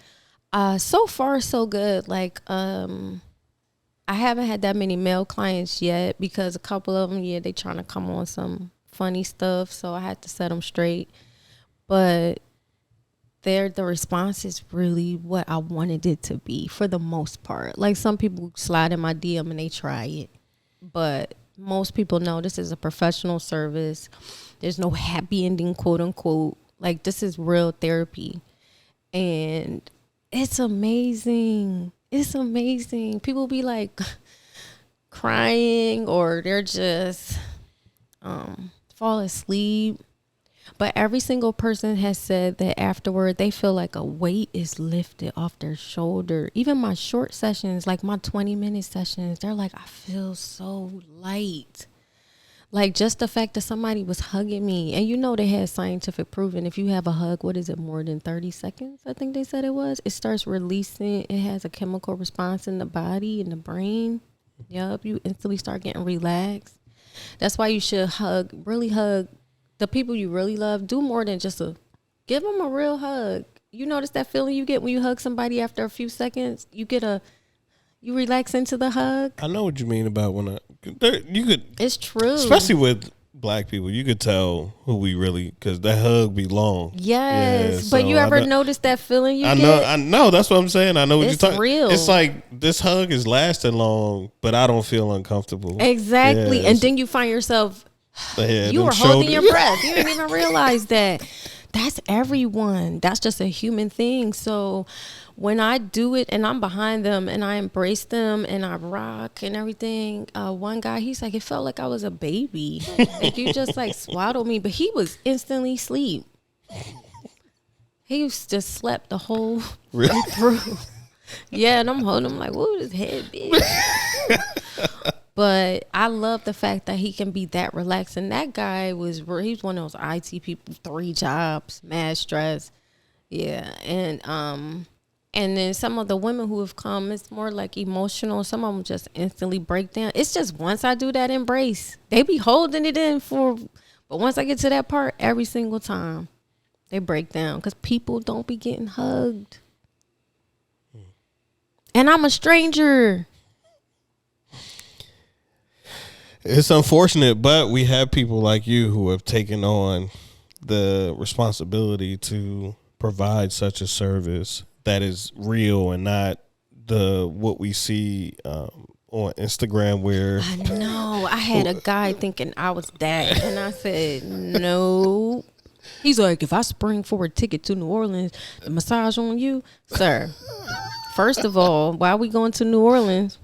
Speaker 1: so far, so good. Like, I haven't had that many male clients yet, because a couple of them, they trying to come on some funny stuff. So I had to set them straight. But the response is really what I wanted it to be for the most part. Like, some people slide in my DM and they try it. But most people know this is a professional service. There's no happy ending, quote unquote. Like, this is real therapy. And it's amazing. It's amazing. People be like crying, or they're just fall asleep. But every single person has said that afterward they feel like a weight is lifted off their shoulder. Even my short sessions, like my 20-minute sessions, they're like, I feel so light. Like, just the fact that somebody was hugging me. And they had scientific proven, if you have a hug, what is it, more than 30 seconds, I think they said it was, it starts releasing, it has a chemical response in the body and the brain. Yup, you instantly start getting relaxed. That's why you should really hug the people you really love. Do more than just give them a real hug. You notice that feeling you get when you hug somebody after a few seconds? You relax into the hug.
Speaker 2: I know what you mean about you could. It's true. Especially with black people, you could tell who we really, because that hug be long.
Speaker 1: Yes. But you ever notice that feeling you get?
Speaker 2: I know. That's what I'm saying. I know what you're talking. It's
Speaker 1: real.
Speaker 2: It's like, this hug is lasting long, but I don't feel uncomfortable.
Speaker 1: Exactly. And then you find yourself, you were holding your breath. You didn't even realize that. That's everyone. That's just a human thing. So when I do it and I'm behind them and I embrace them and I rock and everything, one guy, he's like, it felt like I was a baby. Like, you just like swaddled me, but he was instantly asleep. He just slept the whole way through. Yeah, and I'm holding him like, whoa, this head big. But I love the fact that he can be that relaxed. And that guy he's one of those IT people, 3 jobs, mad stress. Yeah. And then some of the women who have come, it's more like emotional. Some of them just instantly break down. It's just once I do that embrace, they be holding it in but once I get to that part, every single time they break down because people don't be getting hugged. And I'm a stranger.
Speaker 2: It's unfortunate, but we have people like you who have taken on the responsibility to provide such a service that is real and not what we see on Instagram where
Speaker 1: I know. I had a guy thinking I was that, and I said no. He's like, if I spring for a ticket to New Orleans, the massage on you, sir. First of all, why are we going to New Orleans?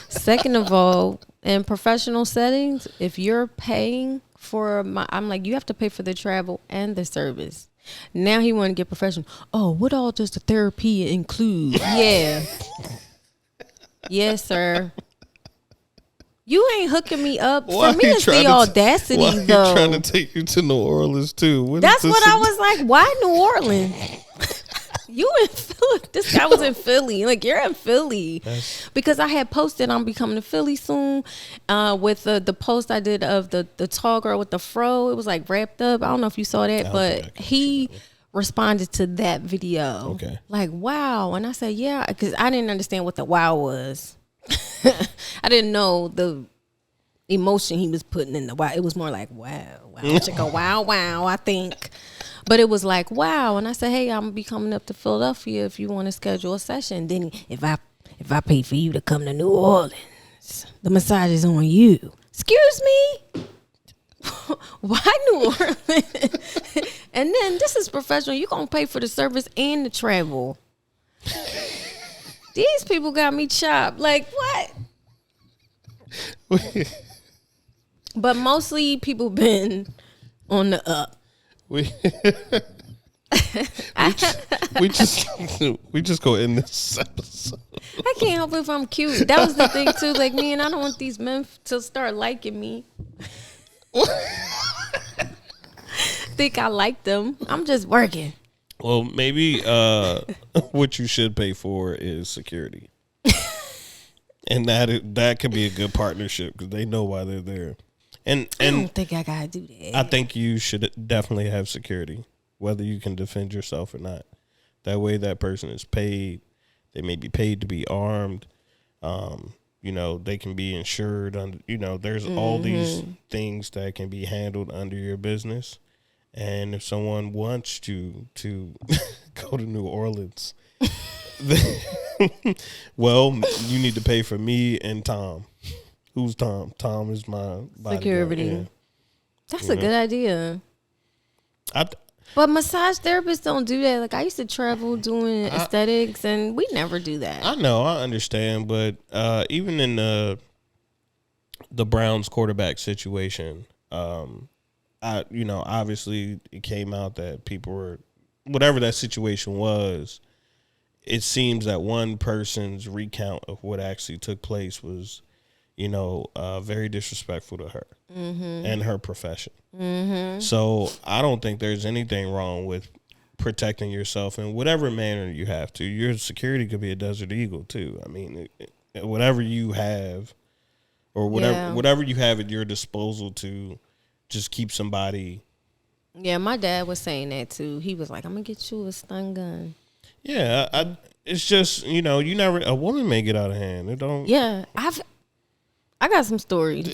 Speaker 1: Second of all, in professional settings, if you're paying for I'm like, you have to pay for the travel and the service. Now he want to get professional. Oh, what all does the therapy include? Yeah. Yes, sir. You ain't hooking me up. For me, it's the audacity,
Speaker 2: why
Speaker 1: though.
Speaker 2: Why trying to take you to New Orleans, too?
Speaker 1: That's what I was like. Why New Orleans? You in Philly. This guy was in Philly. Like, you're in Philly. Because I had posted I'm becoming to Philly soon with the post I did of the tall girl with the fro. It was like wrapped up. I don't know if you saw that, but he responded to that video.
Speaker 2: Okay.
Speaker 1: Like, wow. And I said, yeah, because I didn't understand what the wow was. I didn't know the emotion he was putting in the wow. It was more like, wow, chicka, wow, I think. But it was like, wow. And I said, hey, I'm gonna be coming up to Philadelphia if you want to schedule a session. Then if I pay for you to come to New Orleans, the massage is on you. Excuse me? Why New Orleans? And then this is professional. You're gonna pay for the service and the travel. These people got me chopped. Like, what? But mostly people been on the up.
Speaker 2: We just go in this episode.
Speaker 1: I can't help if I'm cute. That was the thing too. Like, man, I don't want these men to start liking me. Think I like them. I'm just working.
Speaker 2: Well, maybe what you should pay for is security, and that could be a good partnership because they know why they're there. And
Speaker 1: I don't think I gotta do that.
Speaker 2: I think you should definitely have security, whether you can defend yourself or not. That way, that person is paid. They may be paid to be armed. They can be insured. There's all these things that can be handled under your business. And if someone wants you to go to New Orleans, well, you need to pay for me and Tom. Who's Tom? Tom is my
Speaker 1: security.
Speaker 2: Yeah.
Speaker 1: That's a good idea. But massage therapists don't do that. Like, I used to travel doing aesthetics, and we never do that.
Speaker 2: I know, I understand, but even in the Browns quarterback situation, obviously it came out that people were, whatever that situation was, it seems that one person's recount of what actually took place was, very disrespectful to her and her profession. Mm-hmm. So I don't think there's anything wrong with protecting yourself in whatever manner you have to. Your security could be a Desert Eagle too. I mean, whatever you have, or whatever you have at your disposal to just keep somebody. Yeah,
Speaker 1: my dad was saying that too. He was like, "I'm gonna get you a stun gun."
Speaker 2: Yeah, it's just you never, a woman may get out of hand. It don't.
Speaker 1: Yeah, I got some stories.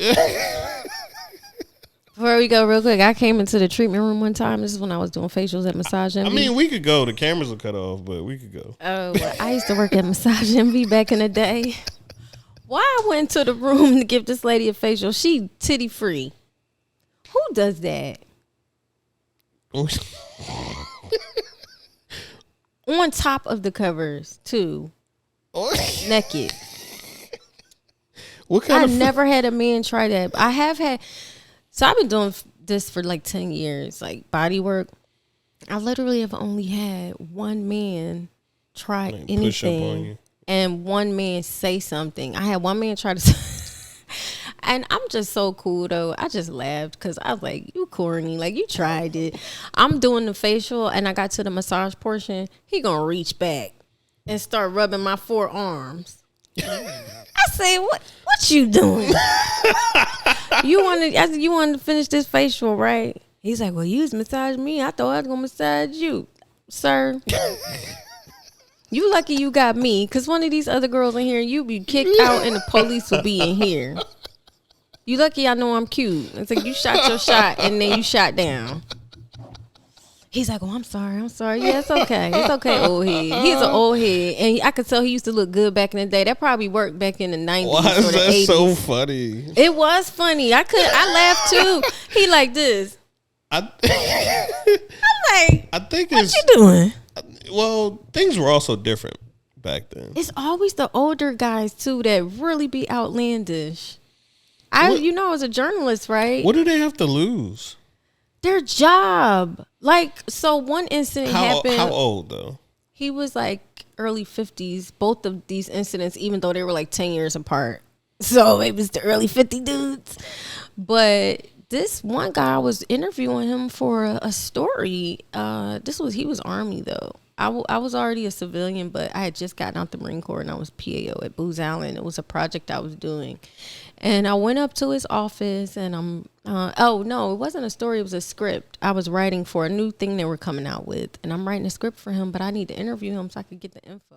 Speaker 1: Before we go real quick, I came into the treatment room one time. This is when I was doing facials at Massage Envy.
Speaker 2: I mean, we could go. The cameras will cut off, but we could go.
Speaker 1: Oh, well, I used to work at Massage Envy back in the day. Why I went to the room to give this lady a facial? She titty free. Who does that? On top of the covers, too. Naked.
Speaker 2: What kind
Speaker 1: I never had a man try that. I have had. So I've been doing this for like 10 years, like body work. I literally have only had one man try anything.
Speaker 2: Push up on you.
Speaker 1: and one man say something. I had one man try to and I'm just so cool though. I just laughed because I was like, you corny. Like, you tried it. I'm doing the facial and I got to the massage portion. He gonna reach back and start rubbing my forearms. I say, what you doing? You wanted to finish this facial, right? He's like, well, you was massaging me. I thought I was gonna massage you, sir. You lucky you got me, because one of these other girls in here, you be kicked out and the police will be in here. You lucky I know I'm cute. It's like, you shot your shot and then you shot down. He's like, oh, I'm sorry. Yeah, it's okay. It's okay, old head. He's an old head. And I could tell he used to look good back in the day. That probably worked back in the 90s.
Speaker 2: Why is that
Speaker 1: 80s.
Speaker 2: so funny?
Speaker 1: It was funny. I laughed too. He like this. I'm like,
Speaker 2: I think
Speaker 1: what you doing?
Speaker 2: Well, things were also different back then.
Speaker 1: It's always the older guys too that really be outlandish. As a journalist, right?
Speaker 2: What do they have to lose?
Speaker 1: Their job. Like, so one incident happened.
Speaker 2: How old though?
Speaker 1: He was like early 50s. Both of these incidents, even though they were like 10 years apart. So it was the early 50 dudes. But this one guy was interviewing him for a story. He was Army though. I was already a civilian, but I had just gotten out the Marine Corps and I was PAO at Booz Allen. It was a project I was doing. And I went up to his office and it wasn't a story. It was a script. I was writing for a new thing they were coming out with. And I'm writing a script for him, but I need to interview him so I could get the info.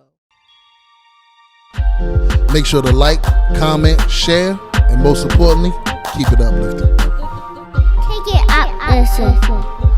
Speaker 3: Make sure to like, comment, share, and most importantly, keep it uplifting.
Speaker 4: Take it up, listen.